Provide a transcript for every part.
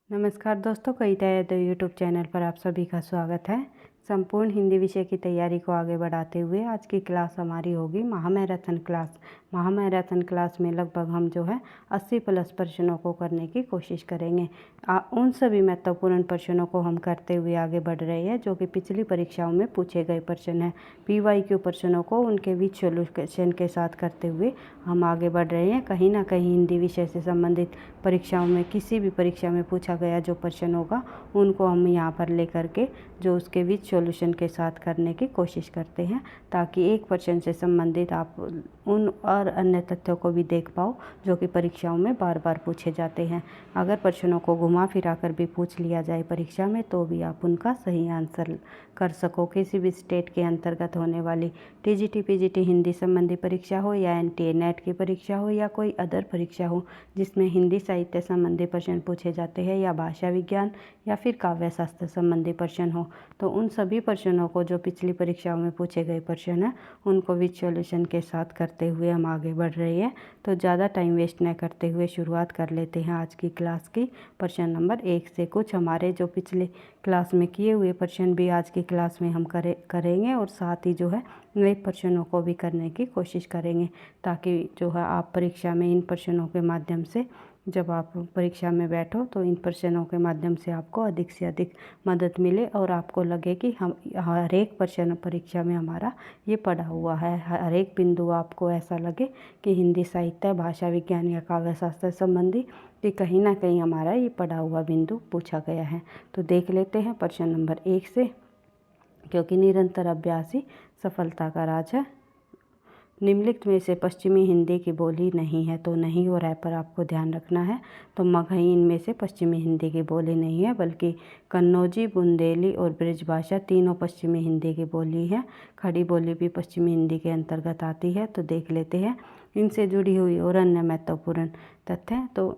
नमस्कार दोस्तों, कविता Yadav YouTube channel पर आप सभी का स्वागत है। संपूर्ण हिंदी विषय की तैयारी को आगे बढ़ाते हुए आज की क्लास हमारी होगी महामैराथन क्लास। महामैराथन क्लास में लगभग हम जो है 80 प्लस प्रश्नों को करने की कोशिश करेंगे। उन सभी महत्वपूर्ण प्रश्नों को हम करते हुए आगे बढ़ रहे हैं जो कि पिछली परीक्षाओं में पूछे गए प्रश्न हैं। PYQ प्रश्नों को उनके विद सॉल्यूशन के साथ करते हुए हम आगे बढ़ रहे हैं। कहीं ना कहीं हिंदी विषय से संबंधित परीक्षाओं में किसी भी परीक्षा में पूछा गया जो प्रश्न होगा उनको हम यहाँ पर लेकर के जो उसके विद सॉल्यूशन के साथ करने की कोशिश करते हैं, ताकि एक प्रश्न से संबंधित आप उन और अन्य तथ्यों को भी देख पाओ जो कि परीक्षाओं में बार बार पूछे जाते हैं। अगर प्रश्नों को घुमा फिरा कर भी पूछ लिया जाए परीक्षा में तो भी आप उनका सही आंसर कर सको। किसी भी स्टेट के अंतर्गत होने वाली TGT PGT हिंदी संबंधी परीक्षा हो या NTA नेट की परीक्षा हो या कोई अदर परीक्षा हो जिसमें हिंदी साहित्य संबंधी प्रश्न पूछे जाते हैं या भाषा विज्ञान या फिर काव्य शास्त्र संबंधी प्रश्न हो, तो उन सभी प्रश्नों को जो पिछली परीक्षाओं में पूछे गए प्रश्न हैं उनको विद सॉल्यूशन के साथ करते हुए हम आगे बढ़ रहे हैं। तो ज़्यादा टाइम वेस्ट न करते हुए शुरुआत कर लेते हैं आज की क्लास की। प्रश्न नंबर 1 से कुछ हमारे जो पिछले क्लास में किए हुए प्रश्न भी आज की क्लास में हम करेंगे और साथ ही जो है नए प्रश्नों को भी करने की कोशिश करेंगे, ताकि जो है आप परीक्षा में इन प्रश्नों के माध्यम से जब आप परीक्षा में बैठो तो इन प्रश्नों के माध्यम से आपको अधिक से अधिक मदद मिले और आपको लगे कि हम हर एक प्रश्न परीक्षा में हमारा ये पढ़ा हुआ है। हर एक बिंदु आपको ऐसा लगे कि हिंदी साहित्य, भाषा विज्ञान या काव्य शास्त्र संबंधी कि कहीं ना कहीं हमारा ये पढ़ा हुआ बिंदु पूछा गया है। तो देख लेते हैं प्रश्न नंबर 1 से, क्योंकि निरंतर अभ्यास ही सफलता का राज है। निम्नलिखित में से पश्चिमी हिंदी की बोली नहीं है, तो नहीं और है पर आपको ध्यान रखना है। तो मगही इनमें से पश्चिमी हिंदी की बोली नहीं है, बल्कि कन्नौजी, बुंदेली और ब्रजभाषा तीनों पश्चिमी हिंदी की बोली है। खड़ी बोली भी पश्चिमी हिंदी के अंतर्गत आती है। तो देख लेते हैं इनसे जुड़ी हुई और अन्य महत्वपूर्ण तथ्य। तो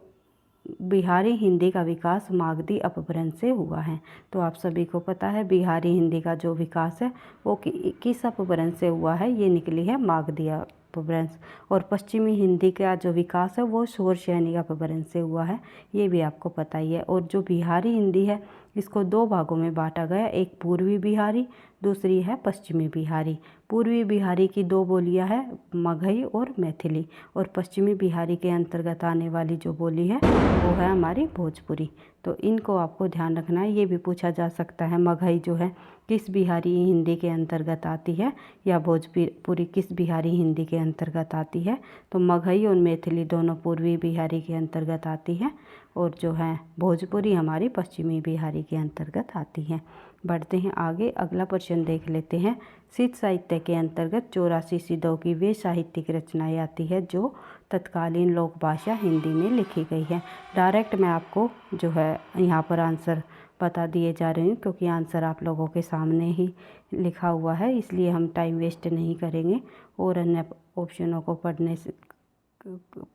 बिहारी हिंदी का विकास मागधी अपभ्रंश से हुआ है। तो आप सभी को पता है बिहारी हिंदी का जो विकास है वो किस अपभ्रंश से हुआ है, ये निकली है मागधी अपभ्रंश। और पश्चिमी हिंदी का जो विकास है वो शोर सैनिक अपभ्रंश से हुआ है, ये भी आपको पता ही है। और जो बिहारी हिंदी है इसको दो भागों में बांटा गया, एक पूर्वी बिहारी, दूसरी है पश्चिमी बिहारी। पूर्वी बिहारी की दो बोलियां हैं, मगही और मैथिली, और पश्चिमी बिहारी के अंतर्गत आने वाली जो बोली है वो है हमारी भोजपुरी। तो इनको आपको ध्यान रखना है। ये भी पूछा जा सकता है मगही जो है किस बिहारी हिंदी के अंतर्गत आती है या भोजपुरी किस बिहारी हिंदी के अंतर्गत आती है। तो मगही और मैथिली दोनों पूर्वी बिहारी के अंतर्गत आती है और जो है भोजपुरी हमारी पश्चिमी बिहारी के अंतर्गत आती है। बढ़ते हैं आगे, अगला प्रश्न देख लेते हैं। सिद्ध साहित्य के अंतर्गत 84 सिद्धों की वे साहित्यिक रचनाएं आती है जो तत्कालीन लोक भाषा हिंदी में लिखी गई है। डायरेक्ट मैं आपको जो है यहाँ पर आंसर बता दिए जा रहे हैं, क्योंकि आंसर आप लोगों के सामने ही लिखा हुआ है, इसलिए हम टाइम वेस्ट नहीं करेंगे और अन्य ऑप्शनों को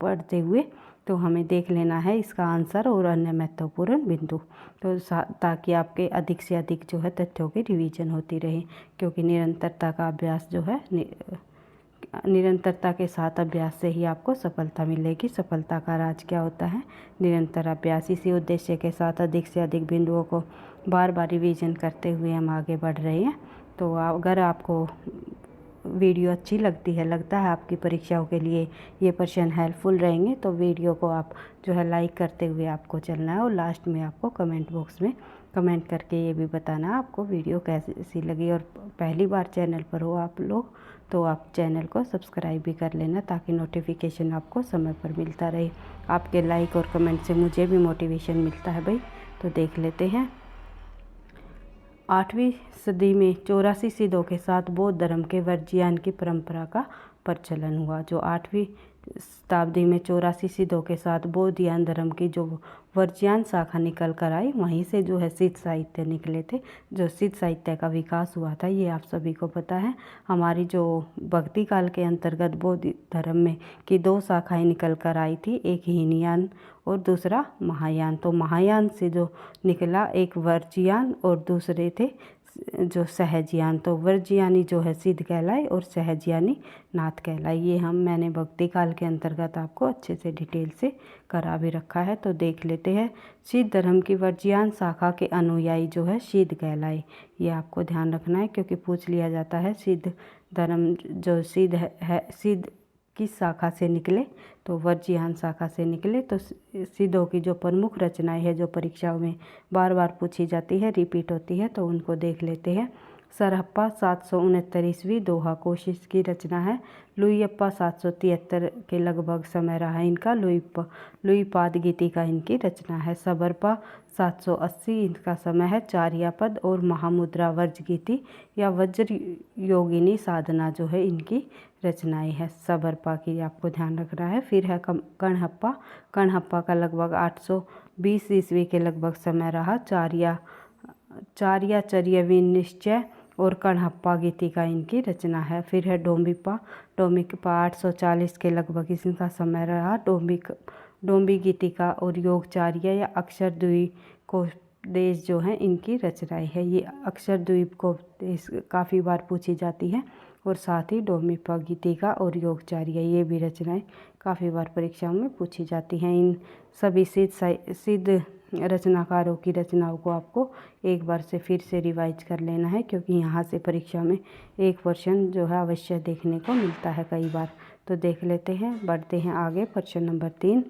पढ़ते हुए तो हमें देख लेना है इसका आंसर और अन्य महत्वपूर्ण बिंदु, तो ताकि आपके अधिक से अधिक जो है तथ्यों की रिवीजन होती रहे। क्योंकि निरंतरता का अभ्यास जो है निरंतरता के साथ अभ्यास से ही आपको सफलता मिलेगी। सफलता का राज क्या होता है? निरंतर अभ्यास। इसी उद्देश्य के साथ अधिक से अधिक बिंदुओं को बार बार रिवीजन करते हुए हम आगे बढ़ रहे हैं। तो अगर आपको वीडियो अच्छी लगता है आपकी परीक्षाओं के लिए ये प्रश्न हेल्पफुल रहेंगे, तो वीडियो को आप जो है लाइक करते हुए आपको चलना है और लास्ट में आपको कमेंट बॉक्स में कमेंट करके ये भी बताना है आपको वीडियो कैसी लगी। और पहली बार चैनल पर हो आप लोग तो आप चैनल को सब्सक्राइब भी कर लेना, ताकि नोटिफिकेशन आपको समय पर मिलता रहे। आपके लाइक और कमेंट से मुझे भी मोटिवेशन मिलता है भाई। तो देख लेते हैं। 8वीं सदी में 84 सिद्धों के साथ बौद्ध धर्म के वर्ज्यन की परंपरा का प्रचलन हुआ। जो 8वीं शताब्दी में 84 सिद्धों के साथ बौद्ध धर्म की जो वर्ज्यन शाखा निकल कर आई, वहीं से जो है सिद्ध साहित्य निकले थे। जो सिद्ध साहित्य का विकास हुआ था ये आप सभी को पता है। हमारी जो भक्ति काल के अंतर्गत बौद्ध धर्म में की दो शाखाएं निकल कर आई थी, एक हीनयान और दूसरा महायान। तो महायान से जो निकला एक वर्ज्यन और दूसरे थे जो सहजयान। तो वर्ज्यानी जो है सिद्ध कहलाई और सहजयानी नाथ कहलाई। ये मैंने भक्ति काल के अंतर्गत आपको अच्छे से डिटेल से करा भी रखा है। तो देख लेते लेते हैं। सिद्ध धर्म की वर्जियान शाखा के अनुयायी जो है सिद्ध कहलाए। ये आपको ध्यान रखना है क्योंकि पूछ लिया जाता है सिद्ध धर्म जो सिद्ध है सिद्ध किस शाखा से निकले, तो वर्जियान शाखा से निकले। तो सिद्धों की जो प्रमुख रचनाएं है जो परीक्षाओं में बार बार पूछी जाती है, रिपीट होती है, तो उनको देख लेते हैं। सरहप्पा 769 ईस्वी दोहा कोशिश की रचना है। लुईयप्पा 773 के लगभग समय रहा है इनका। लुईपाद गीति का इनकी रचना है। सबरपा 780 इनका समय है। चार्यापद और महामुद्रा वर्ज गीति या वज्र योगिनी साधना जो है इनकी रचनाएं है। सबरपा की आपको ध्यान रखना है। फिर है कणहप्पा। कणहप्पा का लगभग 820 ईस्वी के लगभग समय रहा। चर्या विनिश्चय और कणहप्पा गीति का इनकी रचना है। फिर है डोम्बिप्पा। डोम्बिप्पा 840 के लगभग इनका समय रहा। डोम्बी गीतिका और योगचार्य या अक्षर द्वीप को देश जो है इनकी रचनाएं है। ये अक्षर द्वीप को देश काफ़ी बार पूछी जाती है और साथ ही डोम्बिप्पा गीतिका और योगचार्य ये भी रचनाएं काफ़ी बार परीक्षाओं में पूछी जाती हैं। इन सभी सिद्ध रचनाकारों की रचनाओं को आपको एक बार से फिर से रिवाइज कर लेना है क्योंकि यहाँ से परीक्षा में एक प्रश्न जो है अवश्य देखने को मिलता है कई बार। तो देख लेते हैं, बढ़ते हैं आगे। प्रश्न नंबर 3,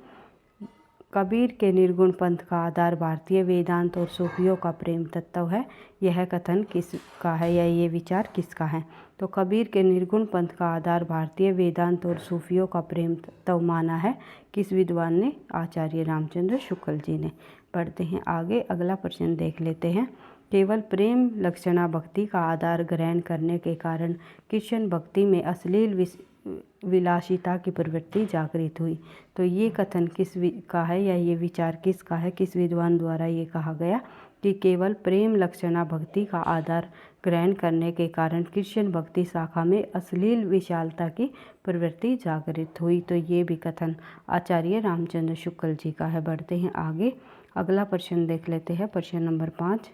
कबीर के निर्गुण पंथ का आधार भारतीय वेदांत और सूफियों का प्रेम तत्व है। यह कथन किसका है या ये विचार किसका है? तो कबीर के निर्गुण पंथ का आधार भारतीय वेदांत और सूफियों का प्रेम तत्व माना है। किस विद्वान ने? आचार्य रामचंद्र शुक्ल जी ने। बढ़ते हैं आगे, अगला प्रश्न देख लेते हैं। केवल प्रेम लक्षणा भक्ति का आधार ग्रहण करने के कारण कृष्ण भक्ति में अश्लील विलासिता की प्रवृत्ति जागृत हुई। तो ये कथन का है या ये विचार किसका है? किस विद्वान द्वारा ये कहा गया कि केवल प्रेम लक्षणा भक्ति का आधार ग्रहण करने के कारण कृष्ण भक्ति शाखा में अश्लील विशालता की प्रवृत्ति जागृत हुई? तो ये भी कथन आचार्य रामचंद्र शुक्ल जी का है। बढ़ते हैं आगे, अगला प्रश्न देख लेते हैं। प्रश्न नंबर 5,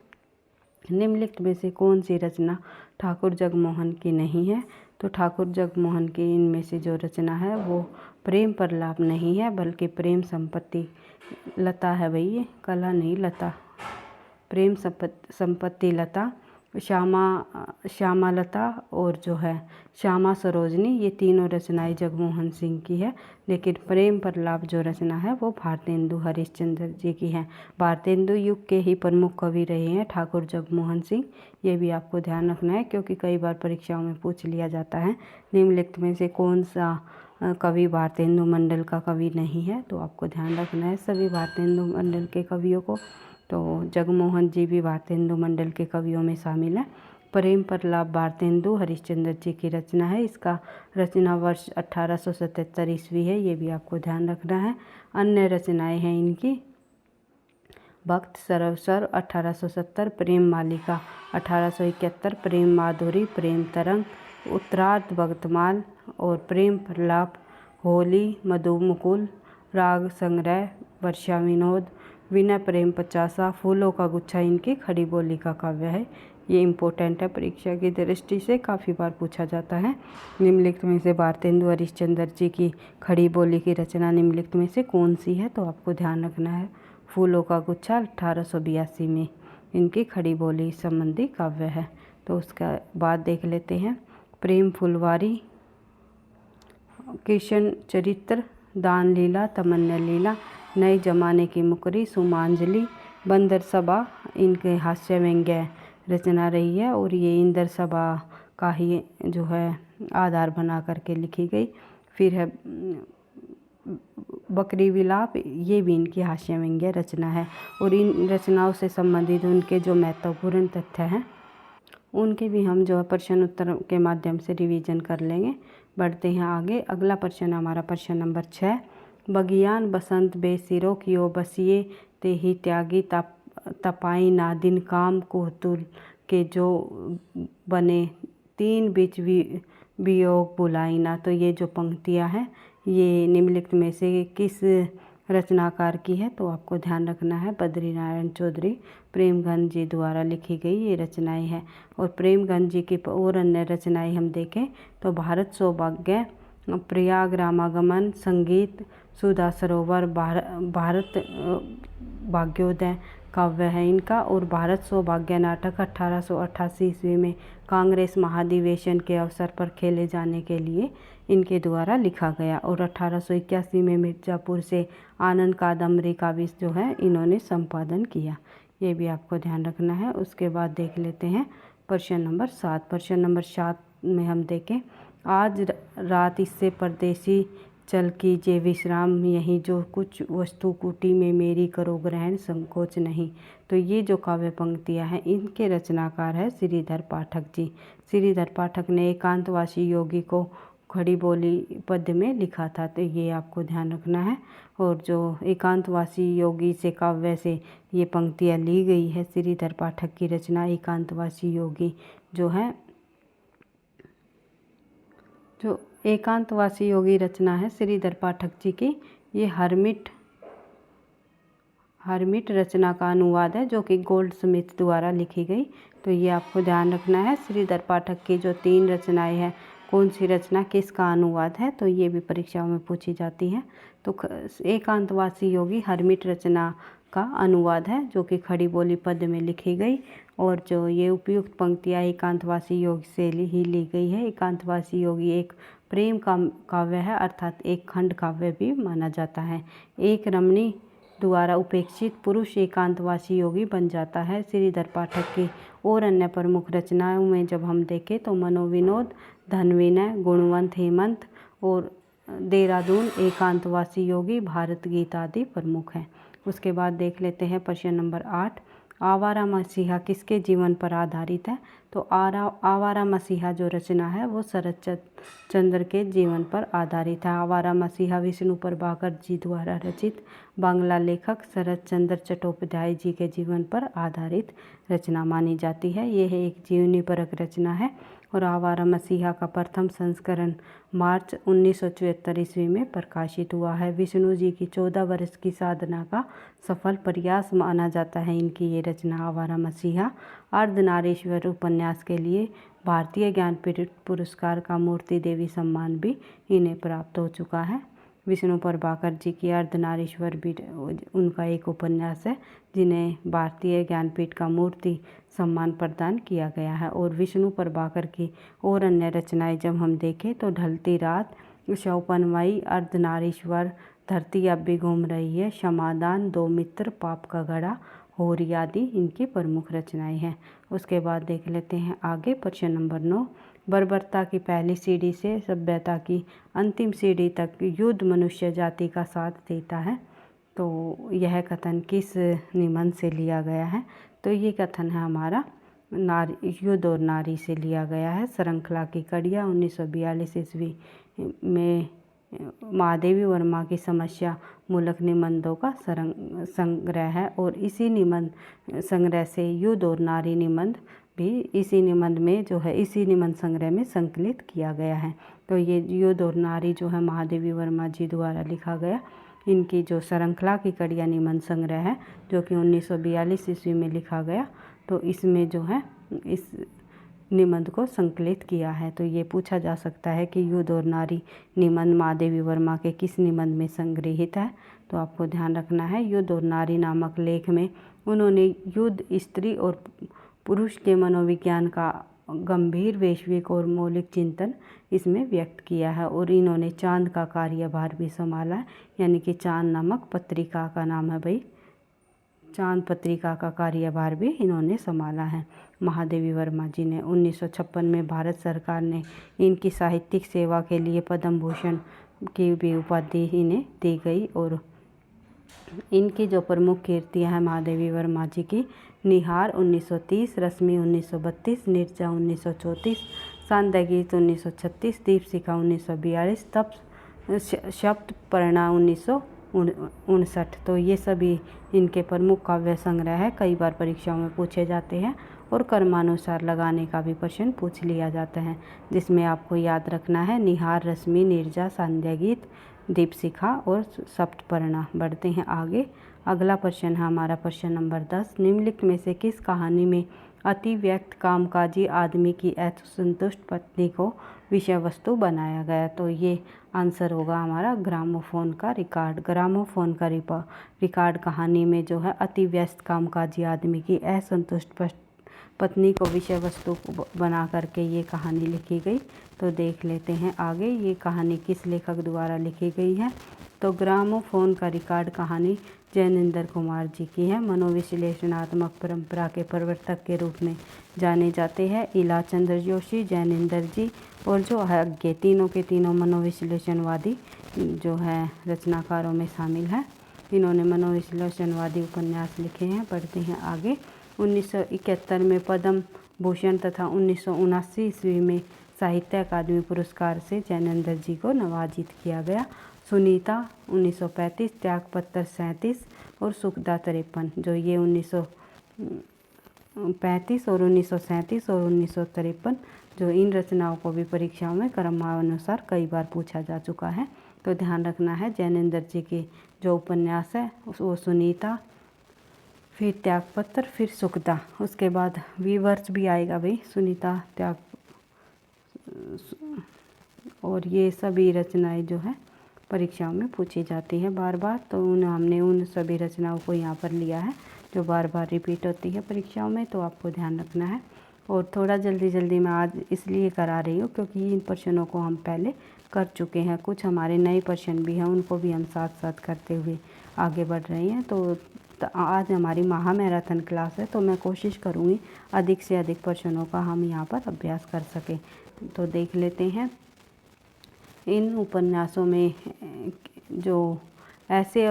निम्नलिखित में से कौन सी रचना ठाकुर जगमोहन की नहीं है? तो ठाकुर जगमोहन की इनमें से जो रचना है वो प्रेम प्रलाप नहीं है बल्कि प्रेम संपत्ति लता है। भाई ये कला नहीं लता, प्रेम संपत्ति लता, श्यामालता और जो है श्यामा सरोजनी, ये तीनों रचनाएं जगमोहन सिंह की है। लेकिन प्रेम प्रलाप जो रचना है वो भारतेंदु हरिश्चंद्र जी की है। भारतेंदु युग के ही प्रमुख कवि रहे हैं ठाकुर जगमोहन सिंह। ये भी आपको ध्यान रखना है क्योंकि कई बार परीक्षाओं में पूछ लिया जाता है निम्नलिखित में से कौन सा कवि भारतेंदु मंडल का कवि नहीं है। तो आपको ध्यान रखना है सभी भारतेंदु मंडल के कवियों को। तो जगमोहन जी भी भारतेंदु मंडल के कवियों में शामिल है। प्रेम प्रलाप भारतेंदु हरिश्चंद्र जी की रचना है। इसका रचना वर्ष 1877 ईस्वी है। ये भी आपको ध्यान रखना है। अन्य रचनाएं हैं इनकी भक्त सरोवर 1870, प्रेम मालिका 1871, प्रेम माधुरी, प्रेम तरंग, उत्तरार्ध भक्तमाल और प्रेम प्रलाप, होली, मधुमुकुल, राग संग्रह, वर्षा विनोद, विनय प्रेम 50, फूलों का गुच्छा इनकी खड़ी बोली का काव्य है। ये इम्पोर्टेंट है, परीक्षा की दृष्टि से काफ़ी बार पूछा जाता है। निम्नलिखित में से भारतेंदु हरिश्चंद्र जी की खड़ी बोली की रचना निम्नलिखित में से कौन सी है? तो आपको ध्यान रखना है फूलों का गुच्छा 1882 में इनकी खड़ी बोली संबंधी काव्य है। तो उसका बाद देख लेते हैं प्रेम फुलवारी, कृष्ण चरित्र, दान लीला, तमन्ना लीला, नए जमाने की मुकरी, सुमांजलि, बंदर सभा इनके हास्य व्यंग्य रचना रही है और ये इंदर सभा का ही जो है आधार बना करके लिखी गई। फिर है बकरी विलाप, ये भी इनकी हास्य व्यंग्य रचना है और इन रचनाओं से संबंधित उनके जो महत्वपूर्ण तथ्य हैं उनके भी हम जो है प्रश्न उत्तर के माध्यम से रिवीजन कर लेंगे। बढ़ते हैं आगे, अगला प्रश्न हमारा प्रश्न नंबर 6, बगियान बसंत बेसिरो कियो बसिए ते ही त्यागी तपाई ना दिन काम को तुल के जो बने तीन बीच वियोग बुलाई ना। तो ये जो पंक्तियाँ हैं ये निम्नलिखित में से किस रचनाकार की है? तो आपको ध्यान रखना है बद्रीनारायण चौधरी प्रेमगंज जी द्वारा लिखी गई ये रचनाएं हैं। और प्रेमगंज जी की और अन्य रचनाएं हम देखें तो भारत सौभाग्य प्रयाग रामागमन, संगीत, सुधा सरोवर, भारत भाग्योदय काव्य है इनका। और भारत सौभाग्य नाटक 1888 ईस्वी में कांग्रेस महाधिवेशन के अवसर पर खेले जाने के लिए इनके द्वारा लिखा गया। और 1881 में मिर्ज़ापुर से आनंद कादम्बरी काव्य जो है इन्होंने संपादन किया। ये भी आपको ध्यान रखना है। उसके बाद देख लेते हैं प्रश्न नंबर 7। प्रश्न नंबर 7 में हम देखें, आज रात इससे परदेसी चल कीजिए विश्राम, यहीं जो कुछ वस्तु कुटी में मेरी करो ग्रहण संकोच नहीं। तो ये जो काव्य पंक्तियाँ हैं इनके रचनाकार है श्रीधर पाठक जी। श्रीधर पाठक ने एकांतवासी योगी को खड़ी बोली पद्य में लिखा था, तो ये आपको ध्यान रखना है। और जो एकांतवासी योगी से काव्य से ये पंक्तियाँ ली गई है, श्रीधर पाठक की रचना एकांतवासी योगी जो है, जो एकांतवासी योगी रचना है श्रीधर पाठक जी की, ये हरमिट रचना का अनुवाद है जो कि गोल्डस्मिथ द्वारा लिखी गई। तो ये आपको ध्यान रखना है। श्रीधर पाठक की जो 3 रचनाएं हैं, कौन सी रचना किसका अनुवाद है, तो ये भी परीक्षाओं में पूछी जाती है। तो एकांतवासी योगी हरमिट रचना का अनुवाद है जो कि खड़ी बोली पद्य में लिखी गई। और जो ये उपयुक्त पंक्तियाँ एकांतवासी योगी से ही ली गई है। एकांतवासी योगी एक प्रेम का काव्य है, अर्थात एक खंड काव्य भी माना जाता है। एक रमणी द्वारा उपेक्षित पुरुष एकांतवासी योगी बन जाता है। श्रीधर पाठक की और अन्य प्रमुख रचनाओं में जब हम देखें तो मनोविनोद, धनविनय, गुणवंत हेमंत और देहरादून एकांतवासी योगी, भारत गीत आदि प्रमुख हैं। उसके बाद देख लेते हैं प्रश्न नंबर 8, आवारा मसीहा किसके जीवन पर आधारित है। तो आवारा मसीहा जो रचना है वो शरत चंद्र के जीवन पर आधारित है। आवारा मसीहा विष्णु प्रभाकर जी द्वारा रचित बांग्ला लेखक शरत चंद्र चट्टोपाध्याय जी के जीवन पर आधारित रचना मानी जाती है। यह एक जीवनीपरक रचना है। और आवारा मसीहा का प्रथम संस्करण मार्च 1974 ईस्वी में प्रकाशित हुआ है। विष्णु जी की 14 वर्ष की साधना का सफल प्रयास माना जाता है इनकी ये रचना आवारा मसीहा। अर्धनारीश्वर उपन्यास के लिए भारतीय ज्ञानपीठ पुरस्कार का मूर्ति देवी सम्मान भी इन्हें प्राप्त हो चुका है। विष्णु प्रभाकर जी की अर्धनारीश्वर भी उनका एक उपन्यास है जिन्हें भारतीय ज्ञानपीठ का मूर्ति सम्मान प्रदान किया गया है। और विष्णु प्रभाकर की और अन्य रचनाएं जब हम देखें तो ढलती रात, शौपनवाई, अर्धनारीश्वर, धरती अब भी घूम रही है, क्षमादान, दो मित्र, पाप का घड़ा, होरी आदि इनकी प्रमुख रचनाएं हैं। उसके बाद देख लेते हैं आगे प्रश्न नंबर 9, बर्बरता की पहली सीढ़ी से सभ्यता की अंतिम सीढ़ी तक युद्ध मनुष्य जाति का साथ देता है। तो यह कथन किस निबंध से लिया गया है। तो ये कथन है हमारा युद्ध और नारी से लिया गया है। श्रृंखला की कड़ियाँ 1942 ईस्वी में महादेवी वर्मा की समस्या मूलक निबंधों का संग्रह है। और इसी निबंध संग्रह से युद्ध और नारी निबंध भी इसी निबंध में जो है इसी निबंध संग्रह में संकलित किया गया है। तो ये युद्ध और नारी जो है महादेवी वर्मा जी द्वारा लिखा गया, इनकी जो श्रृंखला की कड़ियाँ निबंध संग्रह है जो कि 1942 ईस्वी में लिखा गया, तो इसमें जो है इस निबंध को संकलित किया है। तो ये पूछा जा सकता है कि युद्ध और नारी निबंध महादेवी वर्मा के किस निबंध में संग्रहित है। तो आपको ध्यान रखना है, युद्ध और नारी नामक लेख में उन्होंने युद्ध, स्त्री और पुरुष के मनोविज्ञान का गंभीर वैश्विक और मौलिक चिंतन इसमें व्यक्त किया है। और इन्होंने चांद का कार्यभार भी संभाला है, यानी कि चांद नामक पत्रिका का नाम है भाई, चांद पत्रिका का कार्यभार भी इन्होंने संभाला है महादेवी वर्मा जी ने। 1956 में भारत सरकार ने इनकी साहित्यिक सेवा के लिए पद्म भूषण की भी उपाधि इन्हें दी गई। और इनकी जो प्रमुख कीर्तियाँ हैं महादेवी वर्मा जी की, निहार 1930, रश्मि 1932, निर्जा 1934, सांध्य गीत 1936, दीपशिखा 1942, तप शब्दपर्णा 1959। तो ये सभी इनके प्रमुख काव्य संग्रह है, कई बार परीक्षाओं में पूछे जाते हैं और कर्मानुसार लगाने का भी प्रश्न पूछ लिया जाता है, जिसमें आपको याद रखना है निहार, रश्मि, निर्जा, सांध्य गीत, दीपशिखा और सप्तपर्णा। बढ़ते हैं आगे। अगला प्रश्न है हमारा प्रश्न नंबर 10, निम्नलिखित में से किस कहानी में अति व्यक्त कामकाजी आदमी की असंतुष्ट पत्नी को विषय वस्तु बनाया गया। तो ये आंसर होगा हमारा ग्रामोफोन का रिकॉर्ड। ग्रामोफोन का रिकॉर्ड कहानी में जो है अति व्यस्त कामकाजी आदमी की असंतुष्ट पत्नी को विषय वस्तु बना करके ये कहानी लिखी गई। तो देख लेते हैं आगे ये कहानी किस लेखक द्वारा लिखी गई है। तो ग्रामोफोन का रिकॉर्ड कहानी जैनेंद्र कुमार जी की है। मनोविश्लेषणात्मक परंपरा के प्रवर्तक के रूप में जाने जाते हैं इला चंद्र जोशी, जैनेंद्र जी और जो है आगे तीनों के तीनों मनोविश्लेषणवादी जो है रचनाकारों में शामिल है। इन्होंने मनोविश्लेषणवादी उपन्यास लिखे हैं। पढ़ते हैं आगे। 1971 में पद्म भूषण तथा 1979 ईस्वी में साहित्य अकादमी पुरस्कार से जैनेंद्र जी को नवाजित किया गया। सुनीता 1935, त्यागपत्र 37 और सुखदा 53 जो ये 1935 और 1937 और 1953 जो इन रचनाओं को भी परीक्षाओं में क्रमानुसार कई बार पूछा जा चुका है। तो ध्यान रखना है जैनेंद्र जी के जो उपन्यास है वो सुनीता, फिर त्यागपत्र, फिर सुखदा, उसके बाद वीवर्स भी आएगा भाई, सुनीता, त्याग और ये सभी रचनाएं जो है परीक्षाओं में पूछी जाती है बार बार। तो हमने उन सभी रचनाओं को यहाँ पर लिया है जो बार बार रिपीट होती है परीक्षाओं में। तो आपको ध्यान रखना है। और थोड़ा जल्दी मैं आज इसलिए करा रही हूँ क्योंकि इन प्रश्नों को हम पहले कर चुके हैं। कुछ हमारे नए प्रश्न भी हैं, उनको भी हम साथ साथ करते हुए आगे बढ़ रहे हैं। तो आज हमारी महामैराथन क्लास है, तो मैं कोशिश करूँगी अधिक से अधिक प्रश्नों का हम यहाँ पर अभ्यास कर सकें। तो देख लेते हैं इन उपन्यासों में ऐसे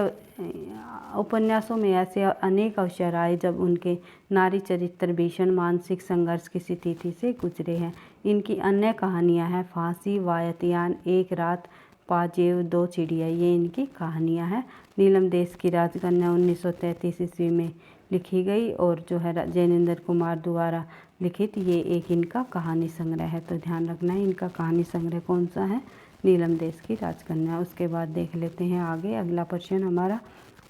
अनेक अवसर आए जब उनके नारी चरित्र भीषण मानसिक संघर्ष की स्थिति से गुजरे हैं। इनकी अन्य कहानियां हैं फांसी, वायतयान, एक रात, पाजेव, दो चिड़िया, ये इनकी कहानियां हैं। नीलम देश की राजकन्या 1933 ईस्वी में लिखी गई और जो है जैनेंद्र कुमार द्वारा लिखित ये एक इनका कहानी संग्रह है। तो ध्यान रखना है इनका कहानी संग्रह कौन सा है, नीलम देश की राजकन्या। उसके बाद देख लेते हैं आगे अगला प्रश्न हमारा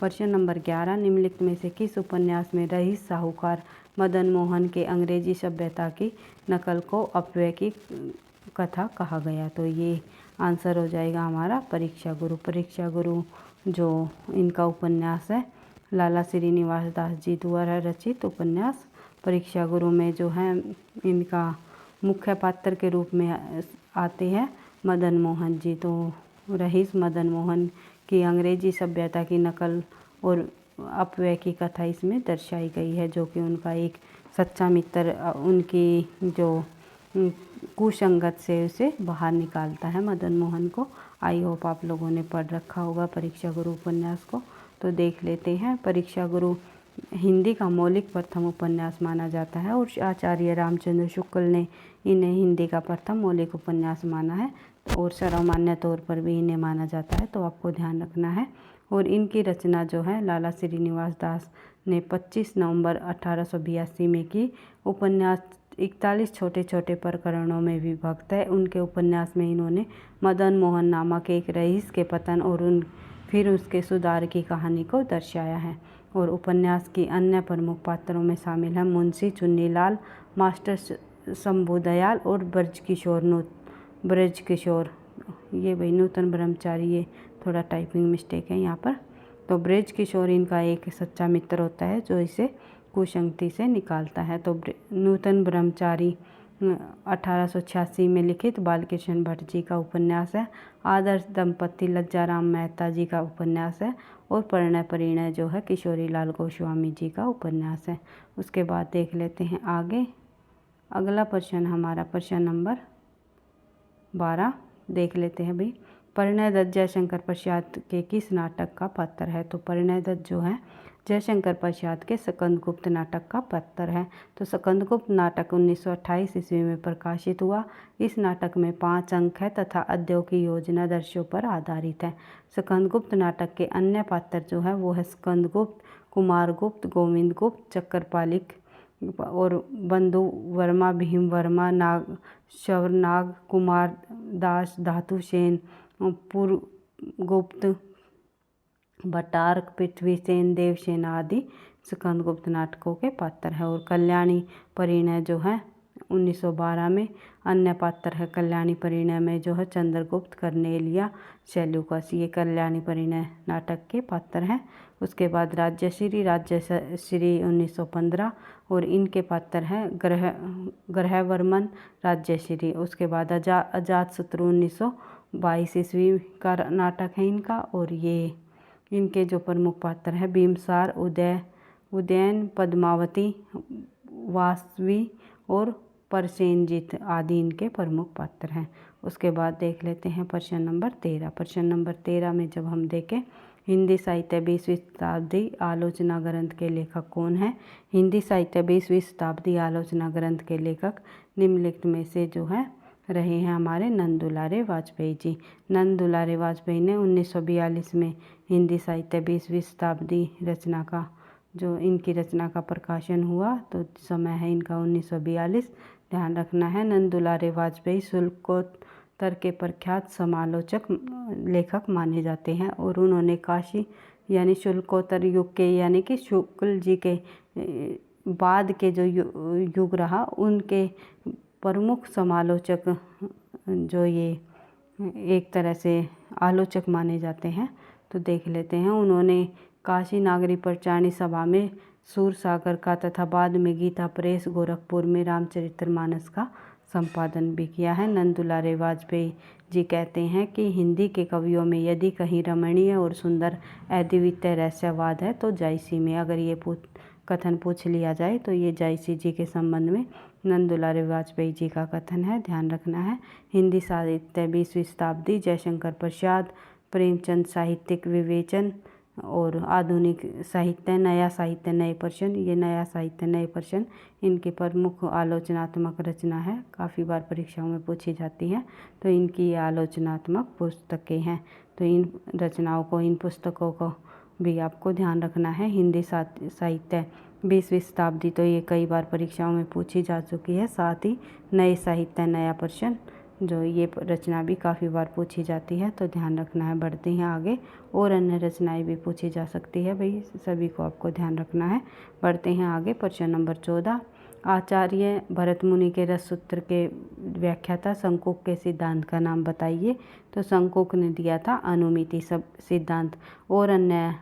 प्रश्न नंबर 11। निम्नलिखित में से किस उपन्यास में रईस साहूकार मदन मोहन के अंग्रेजी सभ्यता की नकल को अपव्यय की कथा कहा गया। तो ये आंसर हो जाएगा हमारा परीक्षा गुरु। परीक्षा गुरु जो इनका उपन्यास है लाला श्रीनिवास दास जी द्वारा रचित उपन्यास। परीक्षा गुरु में जो है इनका मुख्य पात्र के रूप में आते हैं मदन मोहन जी। तो रईस मदन मोहन की अंग्रेजी सभ्यता की नकल और अपव्यय की कथा इसमें दर्शाई गई है, जो कि उनका एक सच्चा मित्र उनकी जो कुसंगत से उसे बाहर निकालता है मदन मोहन को। आई होप आप लोगों ने पढ़ रखा होगा परीक्षा गुरु उपन्यास को। तो देख लेते हैं परीक्षा गुरु हिंदी का मौलिक प्रथम उपन्यास माना जाता है और आचार्य रामचंद्र शुक्ल ने इन्हें हिंदी का प्रथम मौलिक उपन्यास माना है और सर्वमान्य तौर पर भी इन्हें माना जाता है। तो आपको ध्यान रखना है। और इनकी रचना जो है लाला श्रीनिवास दास ने 25 नवंबर 1882 में की। उपन्यास 41 छोटे छोटे प्रकरणों में विभक्त है। उनके उपन्यास में इन्होंने मदन मोहन नामक एक रईस के पतन और फिर उसके सुधार की कहानी को दर्शाया है। और उपन्यास की अन्य प्रमुख पात्रों में शामिल हैं मुंशी चुन्नीलाल, मास्टर शंभुदयाल और ब्रजकिशोर। ये भाई नूतन ब्रह्मचारी, ये थोड़ा टाइपिंग मिस्टेक है यहाँ पर। तो ब्रजकिशोर इनका एक सच्चा मित्र होता है जो इसे कुसंगति से निकालता है। तो नूतन ब्रह्मचारी 1886 में लिखित बालकृष्ण भट्ट जी का उपन्यास है। आदर्श दंपति लज्जाराम मेहता जी का उपन्यास है। और परिणय परिणय जो है किशोरी लाल गोस्वामी जी का उपन्यास है। उसके बाद देख लेते हैं आगे अगला प्रश्न हमारा प्रश्न नंबर 12 देख लेते हैं भाई। परिणय दत्त जयशंकर प्रसाद के किस नाटक का पात्र है। तो परिणय दत्त जो है जयशंकर प्रसाद के स्कंदगुप्त नाटक का पात्र है। तो स्कंदगुप्त नाटक 1928 ईस्वी में प्रकाशित हुआ। इस नाटक में 5 अंक है तथा अद्यों की योजना दृश्यों पर आधारित है। स्कंदगुप्त नाटक के अन्य पात्र जो है वो है स्कंदगुप्त, कुमारगुप्त, गोविंद गुप्त, चक्रपालिक और बंधु वर्मा, भीम वर्मा, शवरनाग, कुमार दास, धातुसेन, पुरगुप्त, भट्टारक, पृथ्वीसेन, देवसेन आदि स्कंदगुप्त नाटकों के पात्र है। और कल्याणी परिणय जो है 1912 में अन्य पात्र है। कल्याणी परिणय में जो है चंद्रगुप्त, कर्नेलिया, सेल्यूकस, ये कल्याणी परिणय नाटक के पात्र हैं। उसके बाद राज्यश्री 1915 और इनके पात्र हैं ग्रहवर्मन राज्यश्री। उसके बाद अजातशत्रु 1922 ईस्वी का नाटक है इनका। और ये इनके जो प्रमुख पात्र हैं बिम्बसार, उदयन, पद्मावती, वासवी और प्रसेनजीत आदि इनके प्रमुख पात्र हैं। उसके बाद देख लेते हैं प्रश्न नंबर 13। प्रश्न नंबर 13 में जब हम देखें हिंदी साहित्य 20वीं शताब्दी आलोचना ग्रंथ के लेखक कौन है। हिंदी साहित्य 20वीं शताब्दी आलोचना ग्रंथ के लेखक निम्नलिखित में से जो है रहे हैं हमारे नंद दुलारे वाजपेयी जी। नंद दुलारे वाजपेयी ने 1942 में हिंदी साहित्य 20वीं शताब्दी रचना का जो इनकी रचना का प्रकाशन हुआ, तो समय है इनका 1942। ध्यान रखना है नंद दुलारे वाजपेयी शुल्कोत्तर के प्रख्यात समालोचक लेखक माने जाते हैं। और उन्होंने काशी यानी शुल्कोत्तर युग के यानी कि शुक्ल जी के बाद के जो युग रहा उनके प्रमुख समालोचक जो ये एक तरह से आलोचक माने जाते हैं। तो देख लेते हैं उन्होंने काशी नागरी प्रचारणी सभा में सूरसागर का तथा बाद में गीता प्रेस गोरखपुर में रामचरितमानस का संपादन भी किया है। नंद दुलारे वाजपेयी जी कहते हैं कि हिंदी के कवियों में यदि कहीं रमणीय और सुंदर अद्वितीय रहस्यवाद है तो जायसी में। अगर ये कथन पूछ लिया जाए तो ये जायसी जी के संबंध में नंद दुलारे वाजपेयी जी का कथन है। ध्यान रखना है हिंदी साहित्य 20वीं शताब्दी जयशंकर प्रसाद, प्रेमचंद साहित्यिक विवेचन और आधुनिक साहित्य नया साहित्य नए प्रश्न। ये नया साहित्य नए प्रश्न इनकी प्रमुख आलोचनात्मक रचना है, काफ़ी बार परीक्षाओं में पूछी जाती है। तो इनकी आलोचनात्मक पुस्तकें हैं। तो इन रचनाओं को इन पुस्तकों को भी आपको ध्यान रखना है। हिंदी साहित्य 20वीं शताब्दी तो ये कई बार परीक्षाओं में पूछी जा चुकी है। साथ ही नए साहित्य नया प्रश्न जो ये रचना भी काफ़ी बार पूछी जाती है। तो ध्यान रखना है। बढ़ते हैं आगे, और अन्य रचनाएं भी पूछी जा सकती है भाई, सभी को आपको ध्यान रखना है। बढ़ते हैं आगे प्रश्न नंबर 14। आचार्य भरत मुनि के रस सूत्र के व्याख्याता शंकुक के सिद्धांत का नाम बताइए। तो शंकुक ने दिया था अनुमिति सब सिद्धांत। और अन्य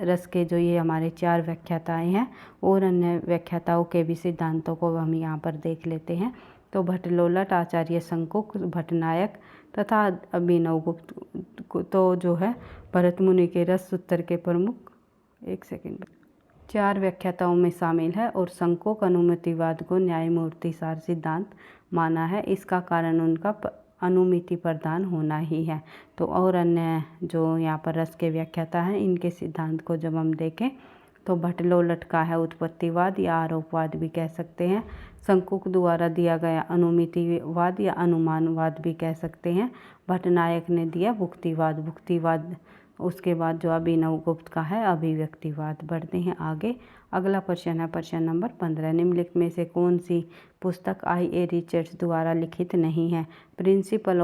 रस के जो ये हमारे 4 व्याख्याताएँ हैं और अन्य व्याख्याताओं के भी सिद्धांतों को हम यहाँ पर देख लेते हैं। तो भट्टलोलट, आचार्य शंकुक, भट्टनायक तथा अभिनव गुप्त तो जो है भरत मुनि के रस सूत्र के प्रमुख 4 व्याख्याताओं में शामिल है। और शंकुक अनुमितिवाद को न्यायमूर्ति सार सिद्धांत माना है। इसका कारण उनका अनुमिति प्रदान होना ही है। तो और अन्य जो यहाँ पर रस के व्याख्याता हैं इनके सिद्धांत को जब हम देखें तो भट्टलोलट का है उत्पत्तिवाद या आरोपवाद भी कह सकते हैं। शंकुक द्वारा दिया गया अनुमितिवाद या अनुमानवाद भी कह सकते हैं। भट्टनायक ने दिया भुक्तिवाद। उसके बाद जो अभिनव गुप्त का है अभिव्यक्तिवाद। बढ़ते हैं आगे। अगला प्रश्न है प्रश्न नंबर 15। निम्नलिखित में से कौन सी पुस्तक I.A. रिचर्ड्स द्वारा लिखित नहीं है। प्रिंसिपल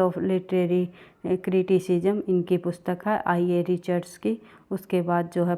ऑफ लिटरेरी क्रिटिसिज्म इनकी पुस्तक है I.A. रिचर्ड्स की। उसके बाद जो है